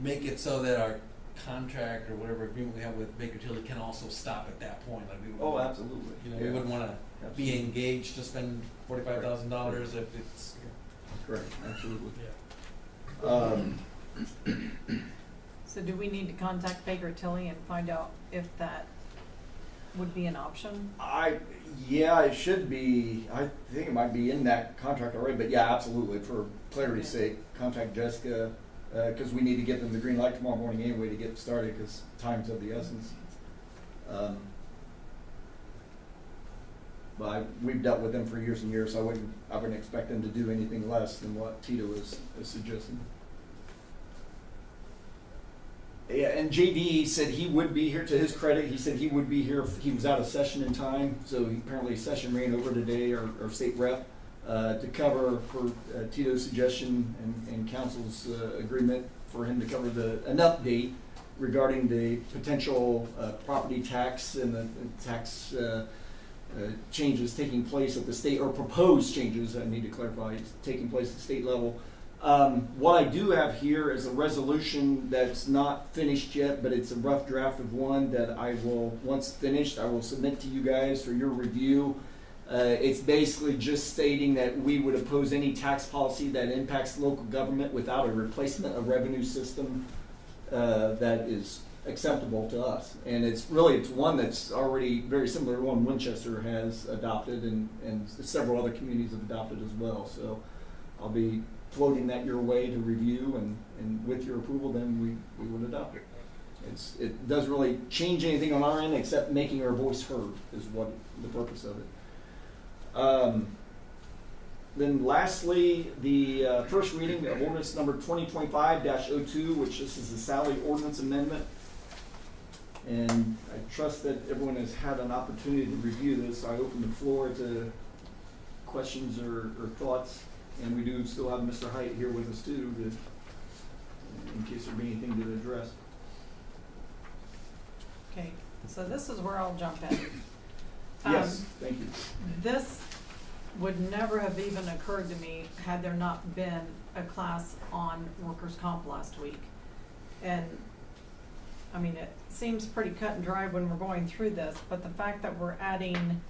Speaker 9: make it so that our contract or whatever agreement we have with Baker Tilly can also stop at that point. Like we would,
Speaker 3: Oh, absolutely.
Speaker 9: you know, we wouldn't want to be engaged to spend $45,000 if it's
Speaker 3: Correct, absolutely.
Speaker 11: Yeah.
Speaker 13: So do we need to contact Baker Tilly and find out if that would be an option?
Speaker 3: Yeah, it should be. I think it might be in that contract already, but yeah, absolutely. For clarity's sake, contact Jessica, because we need to get them the green light tomorrow morning anyway to get started, because time's of the essence. But we've dealt with them for years and years, so I wouldn't expect them to do anything less than what Tito is suggesting. Yeah, and JD said he would be here. To his credit, he said he would be here if he was out of session in time. So apparently session ran over today, or state rep.
Speaker 2: to cover, for Tito's suggestion and council's agreement, for him to cover an update regarding the potential property tax and the tax changes taking place at the state, or proposed changes, I need to clarify, taking place at the state level. What I do have here is a resolution that's not finished yet, but it's a rough draft of one that I will, once finished, I will submit to you guys for your review. It's basically just stating that we would oppose any tax policy that impacts local government without a replacement of revenue system that is acceptable to us. And it's one that's already very similar to one Winchester has adopted, and several other communities have adopted as well. So I'll be floating that your way to review, and with your approval, then we would adopt it. It doesn't really change anything on our end except making our voice heard is what the purpose of it. Then lastly, the first reading of ordinance number 2025-02, which this is the salary ordinance amendment. And I trust that everyone has had an opportunity to review this. I open the floor to questions or thoughts. And we do still have Mr. Height here with us too, in case there be anything to address.
Speaker 13: Okay, so this is where I'll jump in.
Speaker 2: Yes, thank you.
Speaker 13: This would never have even occurred to me had there not been a class on workers' comp last week. And, I mean, it seems pretty cut and dry when we're going through this, but the fact that we're adding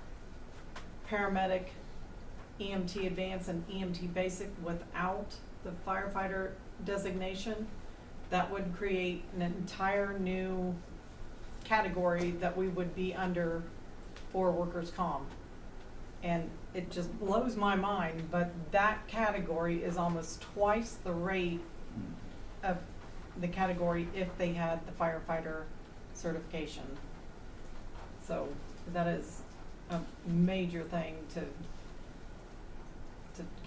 Speaker 13: paramedic, EMT advanced, and EMT basic without the firefighter designation, that would create an entire new category that we would be under for workers' comp. And it just blows my mind, but that category is almost twice the rate of the category if they had the firefighter certification. So that is a major thing to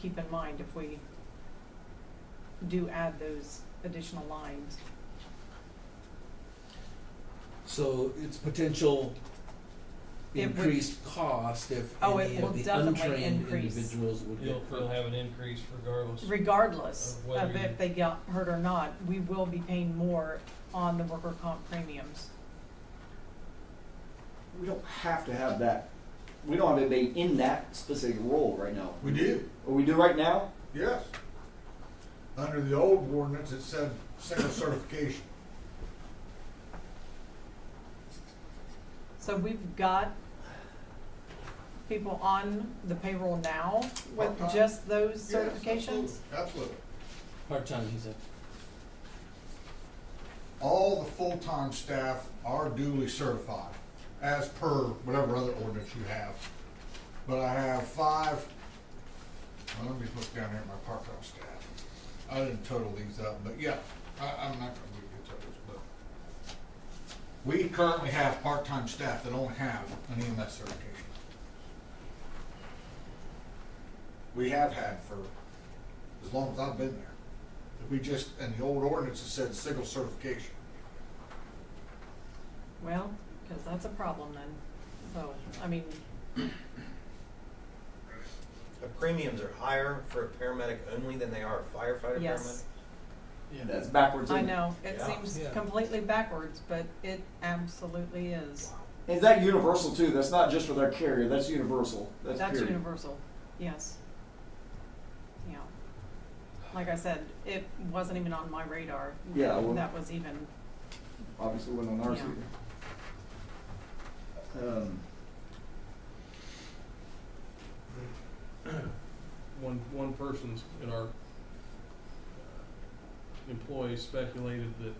Speaker 13: keep in mind if we do add those additional lines.
Speaker 9: So it's potential increased cost if
Speaker 13: Oh,
Speaker 9: any
Speaker 13: it will
Speaker 9: of the
Speaker 13: definitely
Speaker 9: untrained
Speaker 13: increase.
Speaker 9: individuals would get
Speaker 11: You'll
Speaker 9: hurt.
Speaker 11: have an increase regardless.
Speaker 13: Regardless
Speaker 11: Of whether
Speaker 13: of
Speaker 11: you-
Speaker 13: if they got hurt or not, we will be paying more on the worker comp premiums.
Speaker 2: We don't have to have that. We don't have anybody in that specific role right now.
Speaker 1: We do,
Speaker 2: Or we do right now?
Speaker 1: yes. Under the old ordinance, it said single certification.
Speaker 13: So we've got people on the payroll now with
Speaker 1: Part-time.
Speaker 13: just those
Speaker 1: Yes,
Speaker 13: certifications?
Speaker 1: Absolutely.
Speaker 9: Part-time, he said.
Speaker 1: All the full-time staff are duly certified, as per whatever other ordinance you have. But I have 5, well, let me look down here at my part-time staff. I didn't total these up, but yeah, I'm not gonna give you totals, but we currently have part-time staff that don't have an EMS certification. We have had for as long as I've been there. We just, in the old ordinance, it said single certification.
Speaker 13: Well, because that's a problem then. So, I mean,
Speaker 4: The premiums are higher for a paramedic only than they are a firefighter
Speaker 13: yes,
Speaker 2: Yeah, that's backwards.
Speaker 13: I
Speaker 2: isn't it?
Speaker 13: know. It
Speaker 4: Yeah.
Speaker 13: seems
Speaker 9: Yeah.
Speaker 13: completely backwards, but it absolutely is.
Speaker 2: Is that universal too? That's not just for their carrier, that's universal. That's period.
Speaker 13: Universal, yes. Yeah. Like I said, it wasn't even on my radar.
Speaker 2: Yeah, well-
Speaker 13: That was even,
Speaker 2: Obviously wasn't on ours
Speaker 13: Yeah.
Speaker 2: either.
Speaker 11: One person's in our employees speculated that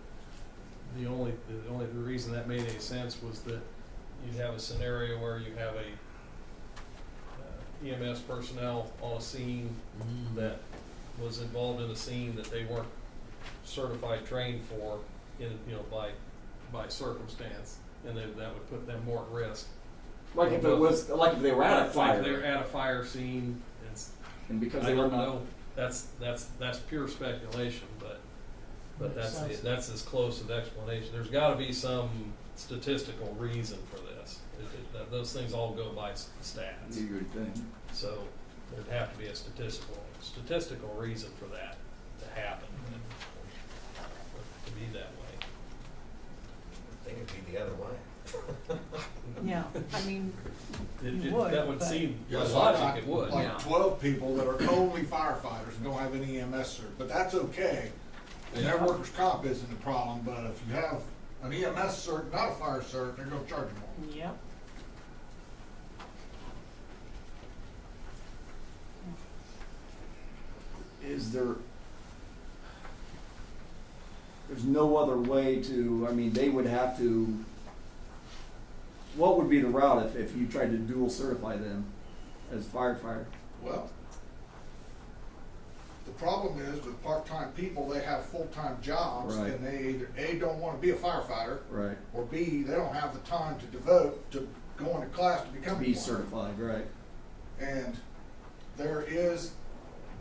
Speaker 11: the reason that made any sense was that you'd have a scenario where you have a EMS personnel on a scene that was involved in a scene that they weren't certified, trained for by circumstance, and that would put them more at risk.
Speaker 2: Like if it was, like if they were at a fire.
Speaker 11: Like they're at a fire scene,
Speaker 2: And because
Speaker 11: I
Speaker 2: they were
Speaker 11: don't
Speaker 2: not.
Speaker 11: know, that's pure speculation, but
Speaker 9: Makes sense.
Speaker 11: that's as close an explanation. There's gotta be some statistical reason for this. Those things all go by stats.
Speaker 2: You would think.
Speaker 11: So, there'd have to be a statistical reason for that to happen, and to be that way.
Speaker 4: I think it'd be the other way.
Speaker 13: Yeah, I mean,
Speaker 11: It-
Speaker 13: You would,
Speaker 11: that would
Speaker 13: but-
Speaker 11: seem, by
Speaker 1: Yes,
Speaker 11: logic, it would,
Speaker 1: like
Speaker 11: yeah.
Speaker 1: 12 people that are only firefighters and don't have any EMS cert, but that's okay. And their workers' comp isn't a problem, but if you have an EMS cert, not a fire cert, they're gonna charge you more.
Speaker 13: yep.
Speaker 2: Is there, there's no other way to, I mean, they would have to, what would be the route if you tried to dual certify them as firefighter?
Speaker 1: Well, the problem is with part-time people, they have full-time jobs
Speaker 2: Right.
Speaker 1: and they either A, don't wanna be a firefighter,
Speaker 2: Right.
Speaker 1: or B, they don't have the time to devote to going to class to become
Speaker 2: Be
Speaker 1: one.
Speaker 2: certified, right.
Speaker 1: And there is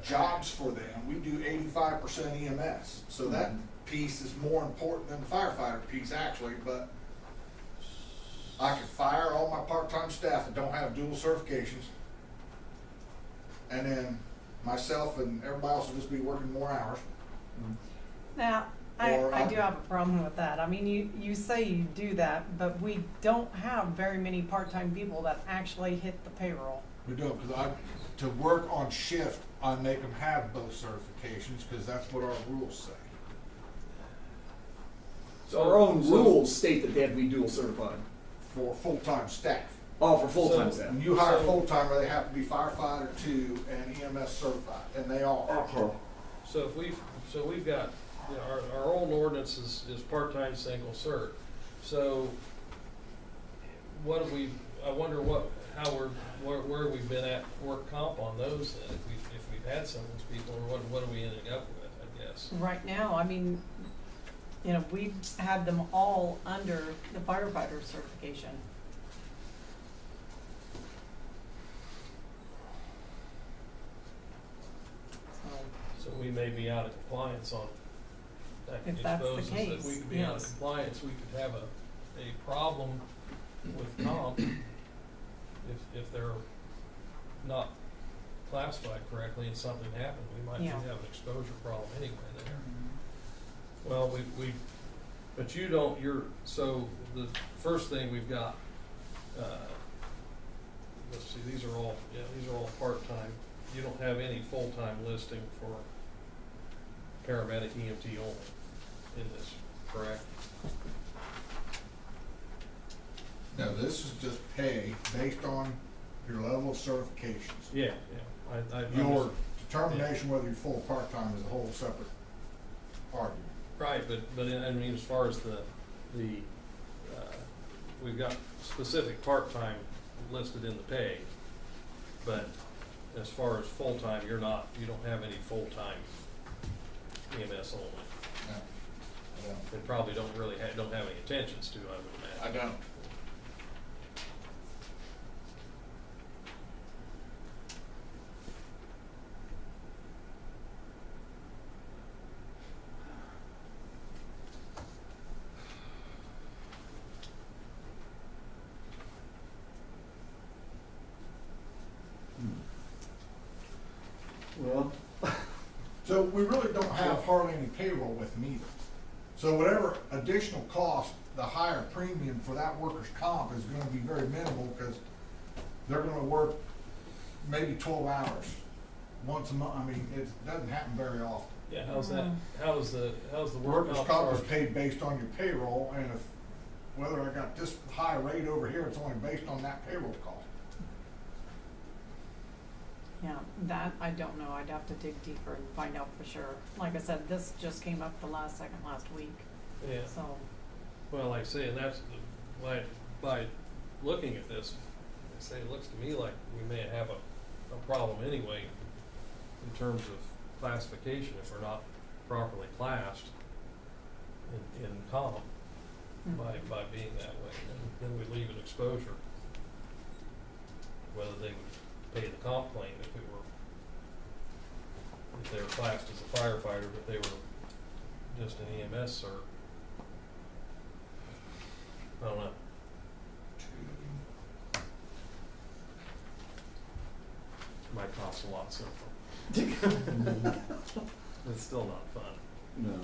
Speaker 1: jobs for them. We do 85% EMS, so that piece is more important than the firefighter piece actually, but I could fire all my part-time staff that don't have dual certifications, and then myself and everybody else will just be working more hours.
Speaker 13: Now,
Speaker 1: Or
Speaker 13: I
Speaker 1: I'm-
Speaker 13: do have a problem with that. I mean, you say you do that, but we don't have very many part-time people that actually hit the payroll.
Speaker 1: We do, because to work on shift, I make them have both certifications, because that's what our rules say.
Speaker 2: So our own rules state that they have to be dual certified.
Speaker 1: For full-time staff.
Speaker 2: Oh, for full-time
Speaker 11: So-
Speaker 2: staff.
Speaker 1: When you hire
Speaker 11: So-
Speaker 1: full-timer, they have to be firefighter 2 and EMS certified, and they are.
Speaker 11: So if we've got, you know, our old ordinance is part-time single cert. So what have we, I wonder where we've been at work comp on those then, if we've had some of those people, or what are we ending up with, I guess?
Speaker 13: Right now, I mean, you know, we've had them all under the firefighter certification. So,
Speaker 11: So we may be out of compliance on, that
Speaker 13: If that's the
Speaker 11: exposes that
Speaker 13: case,
Speaker 11: we could be out of
Speaker 13: yes.
Speaker 11: compliance, we could have a problem with comp if they're not classified correctly and something happened, we might
Speaker 13: Yeah.
Speaker 11: have an exposure problem anyway there. Well, but you don't, so the first thing we've got, let's see, these are all part-time. You don't have any full-time listing for paramedic EMT only in this, correct?
Speaker 1: No, this is just pay based on your level of certifications.
Speaker 11: Yeah.
Speaker 1: Your determination whether you're full or part-time is a whole separate argument.
Speaker 11: Right, but I mean, as far as we've got specific part-time listed in the pay, but as far as full-time, you don't have any full-time EMS only.
Speaker 1: No, I don't.
Speaker 11: They probably don't have any intentions to, I would imagine.
Speaker 1: I don't.
Speaker 2: Well,
Speaker 1: So we really don't have hardly any payroll with them either. So whatever additional cost, the higher premium for that workers' comp is gonna be very minimal, because they're gonna work maybe 12 hours once a month. I mean, it doesn't happen very often.
Speaker 11: Yeah, how's the work
Speaker 1: Workers'
Speaker 11: comp
Speaker 1: comp is
Speaker 11: charge?
Speaker 1: paid based on your payroll, and if, whether I got this high rate over here, it's only based on that payroll cost.
Speaker 13: yeah, that I don't know. I'd have to dig deeper and find out for sure. Like I said, this just came up the last week,
Speaker 11: Yeah.
Speaker 13: so.
Speaker 11: Well, like I say, and that's, by looking at this, I say, it looks to me like we may have a problem anyway in terms of classification if we're not properly classed in comp by being that way. And then we leave an exposure, whether they would pay the comp claim if they were classed as a firefighter, but they were just an EMS cert. I don't know. might cost a lot simpler. It's still not fun.
Speaker 2: No.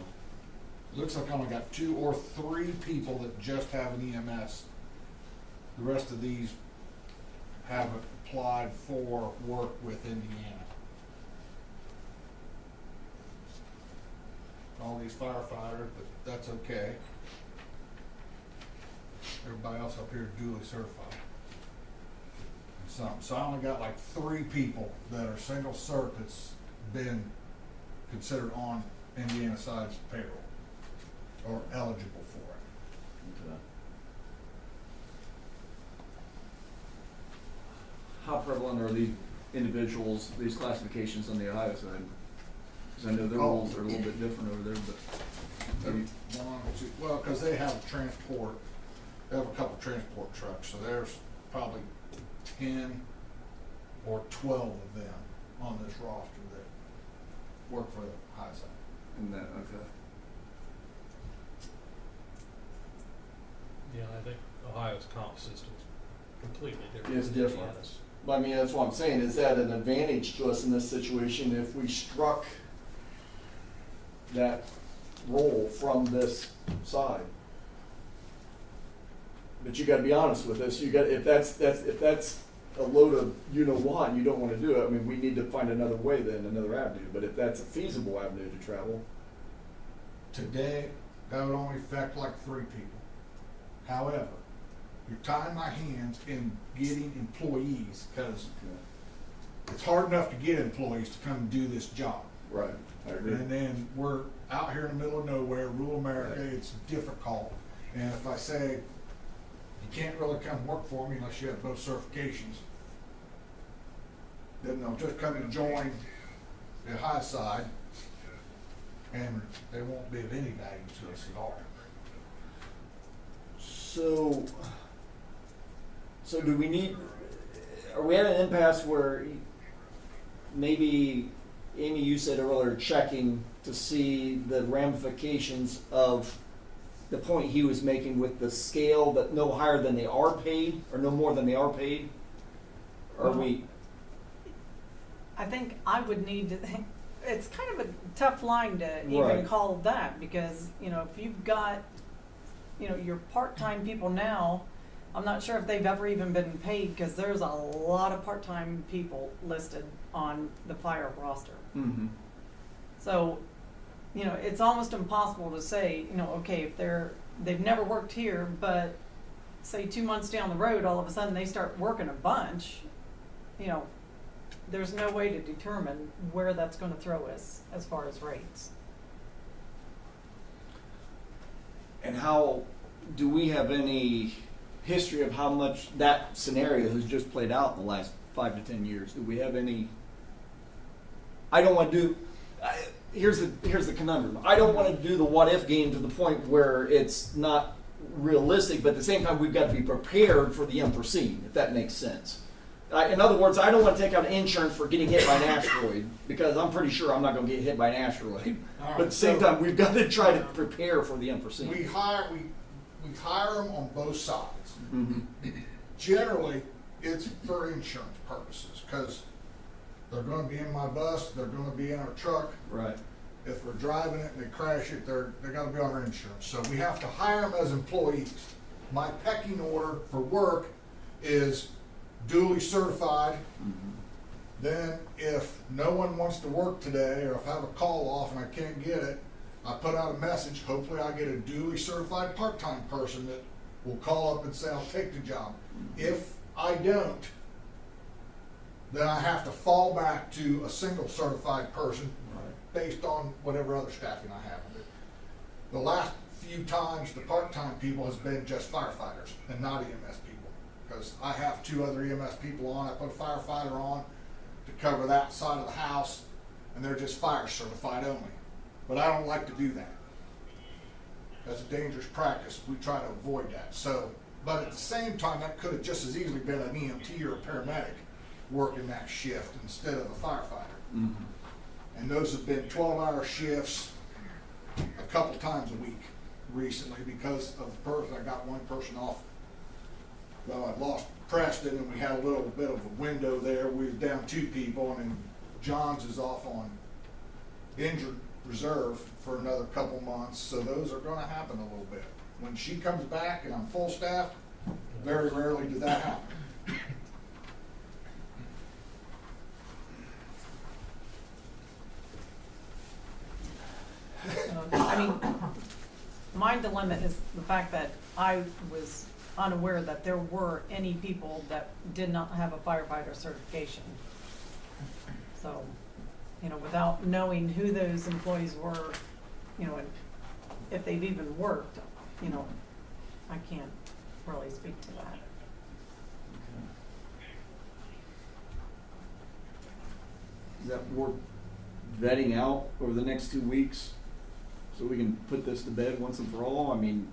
Speaker 1: Looks like I only got 2 or 3 people that just have an EMS. The rest of these haven't applied for work with Indiana. All these firefighters, but that's okay. Everybody else up here is duly certified. So I only got like 3 people that are single cert that's been considered on Indiana side's payroll or eligible for it.
Speaker 2: Okay. How prevalent are these individuals, these classifications on the Ohio side? Because I know their rules are a little bit different over there, but maybe.
Speaker 1: Well, because they have transport, they have a couple transport trucks, so there's probably 10 or 12 of them on this roster that work for the high side.
Speaker 2: And that, okay.
Speaker 11: Yeah, I think Ohio's comp system's completely different.
Speaker 2: It's
Speaker 11: than
Speaker 2: different.
Speaker 11: Indiana's.
Speaker 2: But I mean, that's what I'm saying, is that an advantage to us in this situation if we struck that role from this side? But you gotta be honest with us, if that's a load of you-know-what, and you don't wanna do it, I mean, we need to find another way then, another avenue, but if that's a feasible avenue to travel.
Speaker 1: Today, that would only affect like 3 people. However, you're tying my hands in getting employees, because it's hard enough to get employees to come and do this job.
Speaker 2: Right, I agree.
Speaker 1: And then we're out here in the middle of nowhere, rural America, it's difficult. And if I say, you can't really come work for me unless you have both certifications, then they'll just come and join the high side, and they won't be of any value to us at all.
Speaker 2: So do we need, are we at an impasse where maybe, Amy, you said earlier, checking to see the ramifications of the point he was making with the scale that no higher than they are paid, or no more than they are paid? Or we?
Speaker 13: I think I would need to, it's kind of a tough line to even
Speaker 2: Right.
Speaker 13: call that, because, you know, if you've got, you know, your part-time people now, I'm not sure if they've ever even been paid, because there's a lot of part-time people listed on the fire roster.
Speaker 2: Mm-hmm.
Speaker 13: So, you know, it's almost impossible to say, you know, okay, if they've never worked here, but say 2 months down the road, all of a sudden they start working a bunch, you know, there's no way to determine where that's going to throw us as far as rates.
Speaker 2: And how, do we have any history of how much that scenario has just played out in the last 5 to 10 years? Do we have any? I don't want to do. Here's the conundrum. I don't want to do the what if game to the point where it's not realistic, but at the same time we've got to be prepared for the unforeseen, if that makes sense. In other words, I don't want to take out insurance for getting hit by an asteroid, because I'm pretty sure I'm not going to get hit by an asteroid.
Speaker 1: Right,
Speaker 2: But at the same time, we've got to try to prepare for the unforeseen.
Speaker 1: We hire them on both sides.
Speaker 2: Mm-hmm.
Speaker 1: Generally, it's for insurance purposes, because they're gonna be in my bus, they're gonna be in our truck.
Speaker 2: Right.
Speaker 1: If we're driving it and they crash it, they're gonna be on our insurance. So we have to hire them as employees. My pecking order for work is duly certified.
Speaker 2: Mm-hmm.
Speaker 1: Then if no one wants to work today, or if I have a call off and I can't get it, I put out a message. Hopefully I get a duly certified part-time person that will call up and say, I'll take the job. If I don't, then I have to fall back to a single certified person based on whatever other staffing I have. The last few times, the part-time people has been just firefighters and not EMS people. Because I have 2 other EMS people on, I put a firefighter on to cover that side of the house, and they're just fire certified only. But I don't like to do that. That's a dangerous practice. We try to avoid that. So, but at the same time, that could have just as easily been an EMT or a paramedic working that shift instead of a firefighter.
Speaker 2: Mm-hmm.
Speaker 1: And those have been 12-hour shifts a couple times a week recently because of the person. I got one person off well, I lost Preston, and we had a little bit of a window there. We was down 2 people, and then Johns is off on injured reserve for another couple months, so those are gonna happen a little bit. When she comes back and I'm full staffed, very rarely does that happen.
Speaker 13: I mean, my dilemma is the fact that I was unaware that there were any people that did not have a firefighter certification. So, you know, without knowing who those employees were, you know, and if they've even worked, you know, I can't really speak to that.
Speaker 2: Is that worth vetting out over the next 2 weeks so we can put this to bed once and for all? I mean,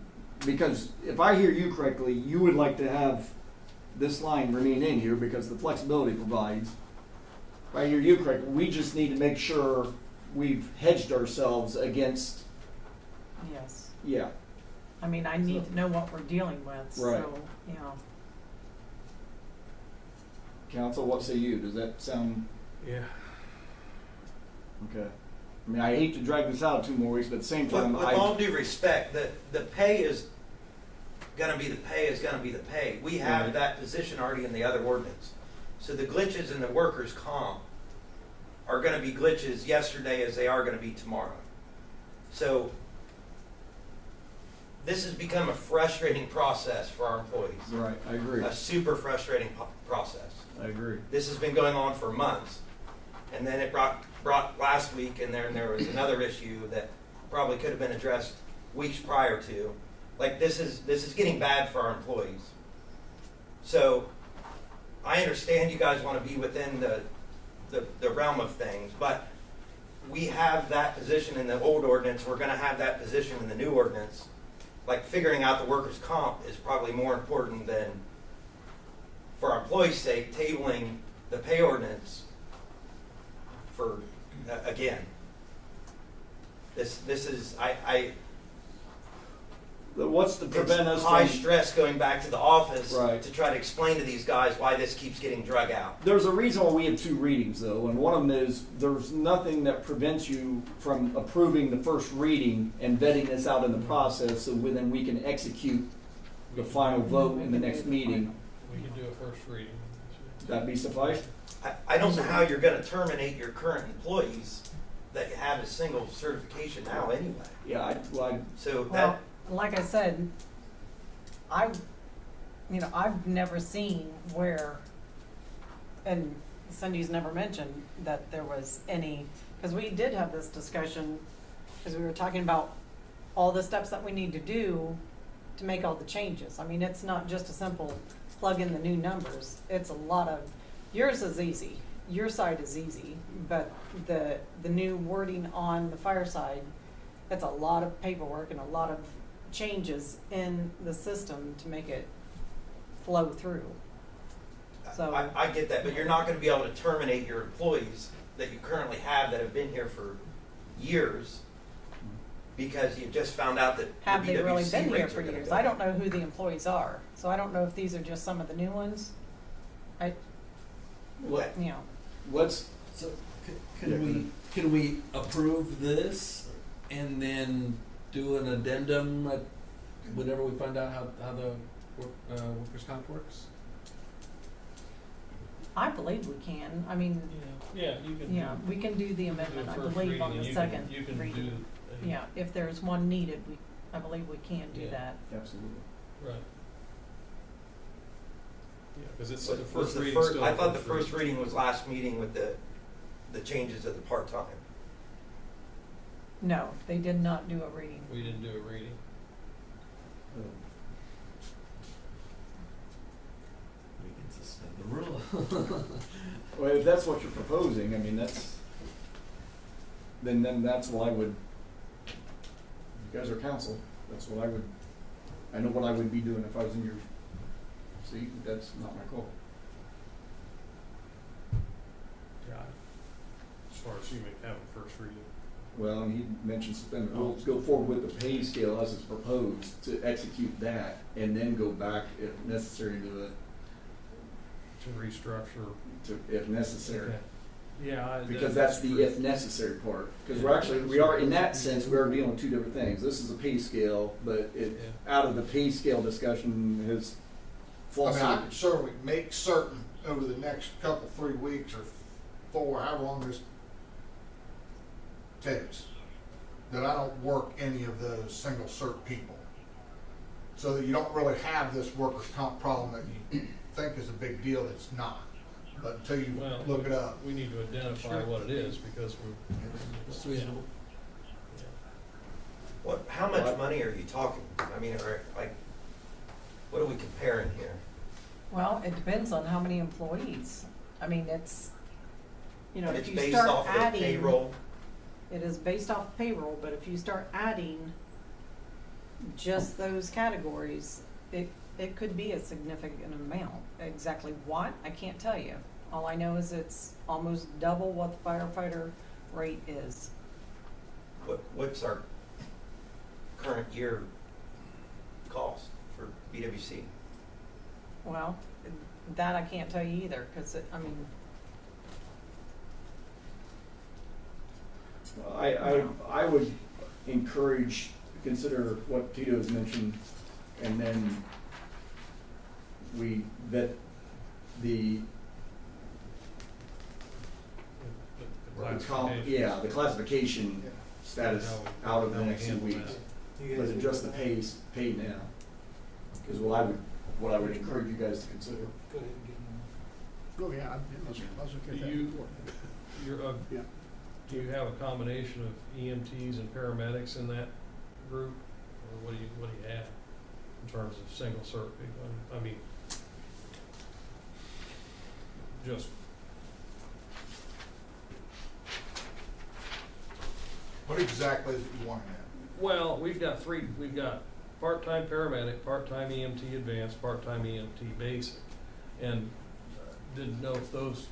Speaker 2: because if I hear you correctly, you would like to have this line remain in here because the flexibility provides. If I hear you correctly, we just need to make sure we've hedged ourselves against,
Speaker 13: Yes.
Speaker 2: yeah.
Speaker 13: I mean, I need to know what we're dealing with,
Speaker 2: Right.
Speaker 13: so, you know.
Speaker 2: Council, what say you? Does that sound
Speaker 9: Yeah.
Speaker 2: okay? I mean, I hate to drag this out 2 more weeks, but at the same time,
Speaker 4: With all due respect, the pay is gonna be the pay is gonna be the pay. We have
Speaker 2: Right.
Speaker 4: that position already in the other ordinance. So the glitches in the workers' comp are gonna be glitches yesterday as they are gonna be tomorrow. So this has become a frustrating process for our employees.
Speaker 2: right, I agree.
Speaker 4: A super frustrating process.
Speaker 2: I agree.
Speaker 4: This has been going on for months. And then it brought last week, and there was another issue that probably could have been addressed weeks prior to. Like, this is getting bad for our employees. So I understand you guys want to be within the realm of things, but we have that position in the old ordinance. We're going to have that position in the new ordinance. Like, figuring out the workers' comp is probably more important than, for our employees' sake, tabling the pay ordinance for, again. This is,
Speaker 2: What's to prevent us
Speaker 4: it's high
Speaker 2: from...
Speaker 4: stress going back to the office
Speaker 2: Right.
Speaker 4: to try to explain to these guys why this keeps getting drug out.
Speaker 2: There's a reason why we have 2 readings, though, and one of them is there's nothing that prevents you from approving the first reading and vetting this out in the process, so then we can execute the final vote in the next meeting.
Speaker 11: We can do a first reading.
Speaker 2: That be suffice?
Speaker 4: I don't know how you're going to terminate your current employees that you have a single certification now anyway.
Speaker 2: Yeah,
Speaker 4: So
Speaker 13: Well,
Speaker 4: that,
Speaker 13: like I said, I've never seen where, and Cindy's never mentioned that there was any, because we did have this discussion, because we were talking about all the steps that we need to do to make all the changes. I mean, it's not just a simple plug in the new numbers. It's a lot of, yours is easy, your side is easy, but the new wording on the fire side, that's a lot of paperwork and a lot of changes in the system to make it flow through. So
Speaker 4: I get that, but you're not going to be able to terminate your employees that you currently have that have been here for years because you just found out that
Speaker 13: have
Speaker 4: the
Speaker 13: they really
Speaker 4: BWC
Speaker 13: been here
Speaker 4: rates
Speaker 13: for
Speaker 4: are gonna
Speaker 13: years?
Speaker 4: go
Speaker 13: I
Speaker 4: up.
Speaker 13: don't know who the employees are, so I don't know if these are just some of the new ones.
Speaker 2: what,
Speaker 13: You know,
Speaker 2: what's...
Speaker 9: So can we approve this and then do an addendum at whenever we find out how the workers' comp works?
Speaker 13: I believe we can. I mean,
Speaker 11: Yeah, you can.
Speaker 13: yeah, we can do the
Speaker 11: do
Speaker 13: amendment,
Speaker 11: a
Speaker 13: I
Speaker 11: first
Speaker 13: believe,
Speaker 11: reading
Speaker 13: on
Speaker 11: and
Speaker 13: the
Speaker 11: you
Speaker 13: second
Speaker 11: can, you can
Speaker 13: reading.
Speaker 11: do.
Speaker 13: Yeah, if there's one needed, I believe we can do
Speaker 11: Yeah.
Speaker 13: that.
Speaker 2: Absolutely.
Speaker 11: Right. Yeah, because it's
Speaker 4: Was
Speaker 11: the
Speaker 4: was
Speaker 11: first
Speaker 4: the
Speaker 11: reading. Still
Speaker 4: I thought the first reading was last meeting with the changes of the part-time.
Speaker 13: No, they did not do a reading.
Speaker 11: We didn't do a reading.
Speaker 9: We can suspend the rule.
Speaker 2: Well, if that's what you're proposing, I mean, then that's what I would, you guys are council, that's what I know what I would be doing if I was in your seat, but that's not my call.
Speaker 11: Yeah. As far as you may have a first reading.
Speaker 2: Well, and he mentioned suspend the rules, go forward with the pay scale as it's proposed to execute that, and then go back if necessary to it,
Speaker 11: To restructure.
Speaker 2: if necessary.
Speaker 11: Okay. Yeah.
Speaker 2: Because that's the if necessary part. Because we're actually, we are, in that sense, we are dealing with two different things. This is a pay scale, but it, out of the pay scale discussion has
Speaker 1: I
Speaker 2: fallen.
Speaker 1: mean, I could certainly make certain over the next couple, 3 weeks or 4, however long this takes, that I don't work any of those single cert people. So that you don't really have this workers' comp problem that you think is a big deal that's not. But until you
Speaker 11: Well,
Speaker 1: look it up.
Speaker 11: We need to identify what it is because we're.
Speaker 9: It's reasonable.
Speaker 4: What, how much money are you talking? I mean, what are we comparing here?
Speaker 13: Well, it depends on how many employees. I mean, it's, you know,
Speaker 4: It's
Speaker 13: if you
Speaker 4: based
Speaker 13: start
Speaker 4: off the
Speaker 13: adding.
Speaker 4: payroll?
Speaker 13: It is based off payroll, but if you start adding just those categories, it could be a significant amount. Exactly what, I can't tell you. All I know is it's almost double what the firefighter rate is.
Speaker 4: What's our current year cost for BWC?
Speaker 13: Well, that I can't tell you either, cause I mean,
Speaker 2: I would encourage, consider what Tito's mentioned, and then that the the classification status out of the next 2 weeks, but adjust the pay now, is what I would encourage you guys to consider.
Speaker 3: Go ahead and get
Speaker 7: Oh, yeah, I was okay with that before. Yeah.
Speaker 11: Do you have a combination of EMTs and paramedics in that group, or what do you have in terms of single cert people? I mean, just.
Speaker 1: What exactly is it you want in that?
Speaker 11: Well, we've got part-time paramedic, part-time EMT advanced, part-time EMT basic, and didn't know if those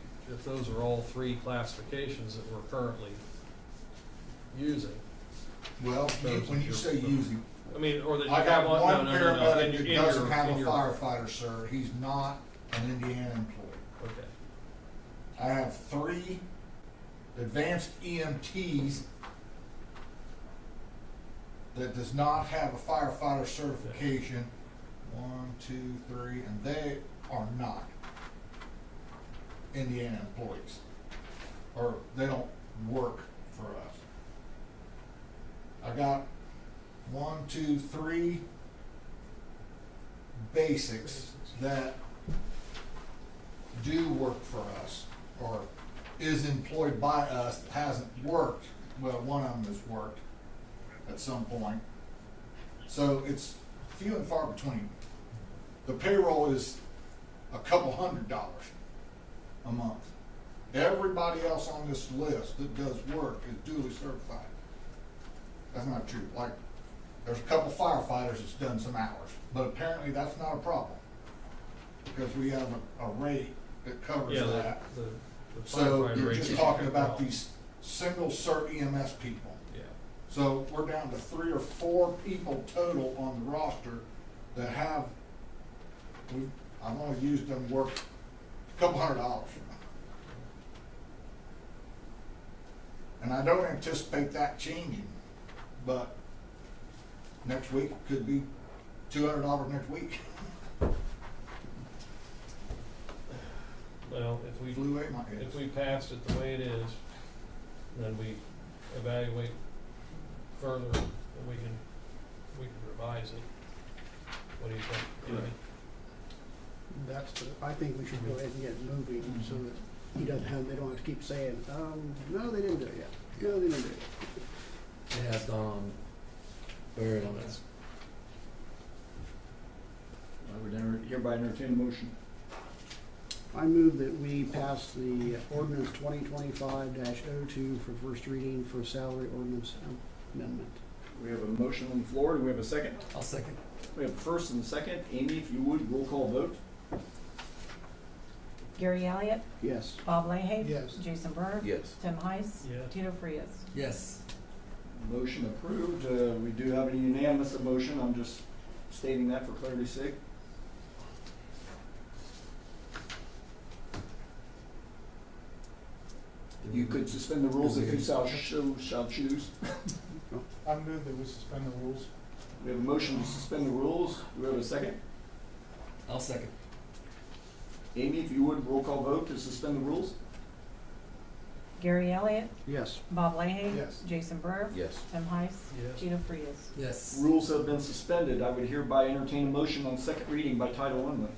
Speaker 11: are all 3 classifications that we're currently using.
Speaker 1: Well, when you say using,
Speaker 11: I mean, or that you
Speaker 1: I
Speaker 11: have
Speaker 1: got one
Speaker 11: no,
Speaker 1: paramedic
Speaker 11: in
Speaker 1: that
Speaker 11: your-
Speaker 1: doesn't have a
Speaker 11: in your-
Speaker 1: firefighter, sir. He's not an Indiana employee.
Speaker 11: Okay.
Speaker 1: I have 3 advanced EMTs that does not have a firefighter certification. 1, 2, 3, and they are not Indiana employees, or they don't work for us. I got 1, 2, 3 basics that do work for us, or is employed by us, that hasn't worked. Well, one of them has worked at some point. So it's few and far between. The payroll is a couple $100 a month. Everybody else on this list that does work is duly certified. That's not true. Like, there's a couple firefighters that's done some hours, but apparently that's not a problem, because we have a rate that covers that.
Speaker 11: The
Speaker 1: So
Speaker 11: firefighter
Speaker 1: you're
Speaker 11: rate
Speaker 1: just
Speaker 11: is
Speaker 1: talking
Speaker 11: no
Speaker 1: about
Speaker 11: problem.
Speaker 1: these single cert EMS people.
Speaker 11: Yeah.
Speaker 1: So we're down to 3 or 4 people total on the roster that have, I've only used them work a couple $100. And I don't anticipate that changing, but next week could be $200 next week.
Speaker 11: Well,
Speaker 1: Flew away my head.
Speaker 11: if we passed it the way it is, then we evaluate further, and we can revise it. What do you think, Jimmy?
Speaker 7: I think we should go ahead and get it moving so that they don't have to keep saying, no, they didn't do it yet. No, they didn't do it.
Speaker 9: It has gone on very long.
Speaker 2: I would hereby entertain a motion.
Speaker 7: I move that we pass the ordinance 2025-02 for first reading for salary ordinance amendment.
Speaker 2: We have a motion on the floor. Do we have a second?
Speaker 9: I'll second.
Speaker 2: We have a first and a second. Amy, if you would, roll call vote.
Speaker 13: Gary Elliott,
Speaker 7: Yes.
Speaker 13: Bob Leahy.
Speaker 1: Yes.
Speaker 13: Jason Berg.
Speaker 6: Yes.
Speaker 13: Tim Heiss.
Speaker 11: Yes.
Speaker 13: Tito Frias.
Speaker 9: Yes.
Speaker 2: Motion approved. We do have a unanimous motion. I'm just stating that for clarity's sake. You could suspend the rules if you shall choose.
Speaker 1: I move that we suspend the rules.
Speaker 2: We have a motion to suspend the rules. Do we have a second?
Speaker 9: I'll second.
Speaker 2: Amy, if you would, roll call vote to suspend the rules.
Speaker 13: Gary Elliott,
Speaker 7: Yes.
Speaker 13: Bob Leahy.
Speaker 1: Yes.
Speaker 13: Jason Burr.
Speaker 6: Yes.
Speaker 13: Tim Heiss.
Speaker 11: Yes.
Speaker 13: Gina Frias.
Speaker 9: Yes.
Speaker 2: Rules have been suspended. I would hereby entertain a motion on second reading by title only.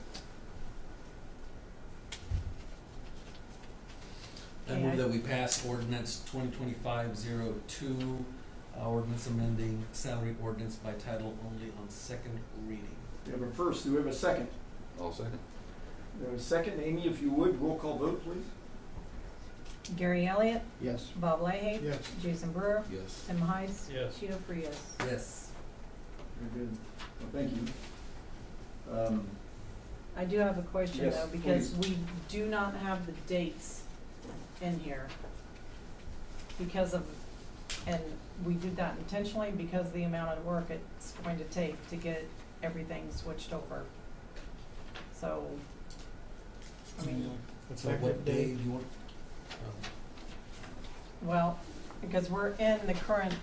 Speaker 9: I move that we pass ordinance 2025-02, ordinance amending salary ordinance by title only on second reading.
Speaker 2: We have a first. Do we have a second?
Speaker 6: All second.
Speaker 2: We have a second. Amy, if you would, roll call vote, please.
Speaker 13: Gary Elliott,
Speaker 7: Yes.
Speaker 13: Bob Leahy.
Speaker 1: Yes.
Speaker 13: Jason Burr.
Speaker 6: Yes.
Speaker 13: Tim Heiss.
Speaker 11: Yes.
Speaker 13: Gina Frias.
Speaker 9: Yes.
Speaker 2: Very good. Well, thank you.
Speaker 13: I do have a question
Speaker 2: Yes,
Speaker 13: though, because we do not have the dates in here. Because of, and we did that intentionally because of the amount of work it's going to take to get everything switched over. So, I mean,
Speaker 9: So what day do you want?
Speaker 13: well, because we're in the current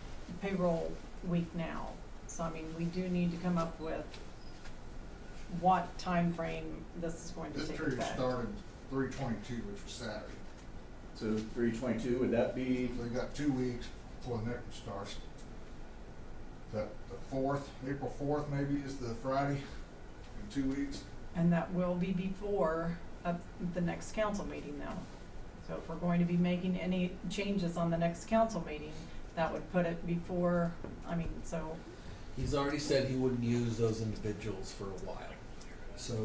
Speaker 13: payroll week now. So I mean, we do need to come up with what time frame this is going to
Speaker 1: This
Speaker 13: take
Speaker 1: period
Speaker 13: effect.
Speaker 1: started 3/22, which was Saturday.
Speaker 2: So 3/22, would that be?
Speaker 1: So they got 2 weeks before the next one starts. The 4th, April 4th maybe is the Friday in 2 weeks.
Speaker 13: And that will be before the next council meeting though. So if we're going to be making any changes on the next council meeting, that would put it before, I mean, so,
Speaker 9: He's already said he wouldn't use those individuals for a while. So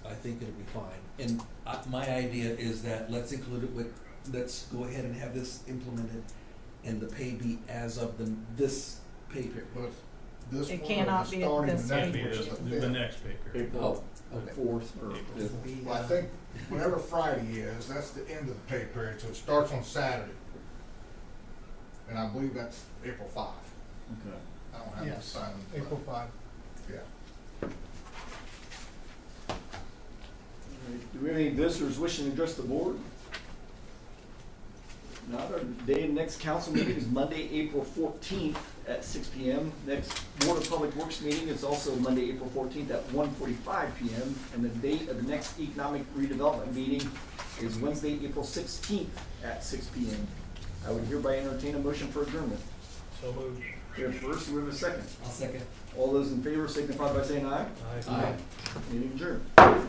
Speaker 9: I think it'll be fine. And my idea is that let's include it with, let's go ahead and have this implemented and the pay be as of this pay period.
Speaker 1: But this
Speaker 13: It
Speaker 1: one
Speaker 13: cannot
Speaker 1: is
Speaker 13: be
Speaker 1: starting
Speaker 13: this
Speaker 1: the next
Speaker 13: week.
Speaker 1: one, which is the
Speaker 11: The
Speaker 1: 5th.
Speaker 11: next pay period.
Speaker 2: April
Speaker 9: Okay.
Speaker 2: 4th or 5th.
Speaker 1: Well, I think whenever Friday is, that's the end of the pay period, so it starts on Saturday. And I believe that's April 5.
Speaker 2: Okay.
Speaker 1: I don't have the
Speaker 7: Yes,
Speaker 1: sign.
Speaker 7: April 5.
Speaker 1: Yeah.
Speaker 2: Do we have any visitors wishing to address the board? Not. Our day and next council meeting is Monday, April 14th at 6 p.m. Next Board of Public Works meeting is also Monday, April 14th at 1:45 p.m. And the date of the next Economic Redevelopment meeting is Wednesday, April 16th at 6 p.m. I would hereby entertain a motion for adjournment.
Speaker 11: So moved.
Speaker 2: We have first, we have a second.
Speaker 9: I'll second.
Speaker 2: All those in favor signify by saying aye.
Speaker 11: Aye.
Speaker 2: Meeting adjourned.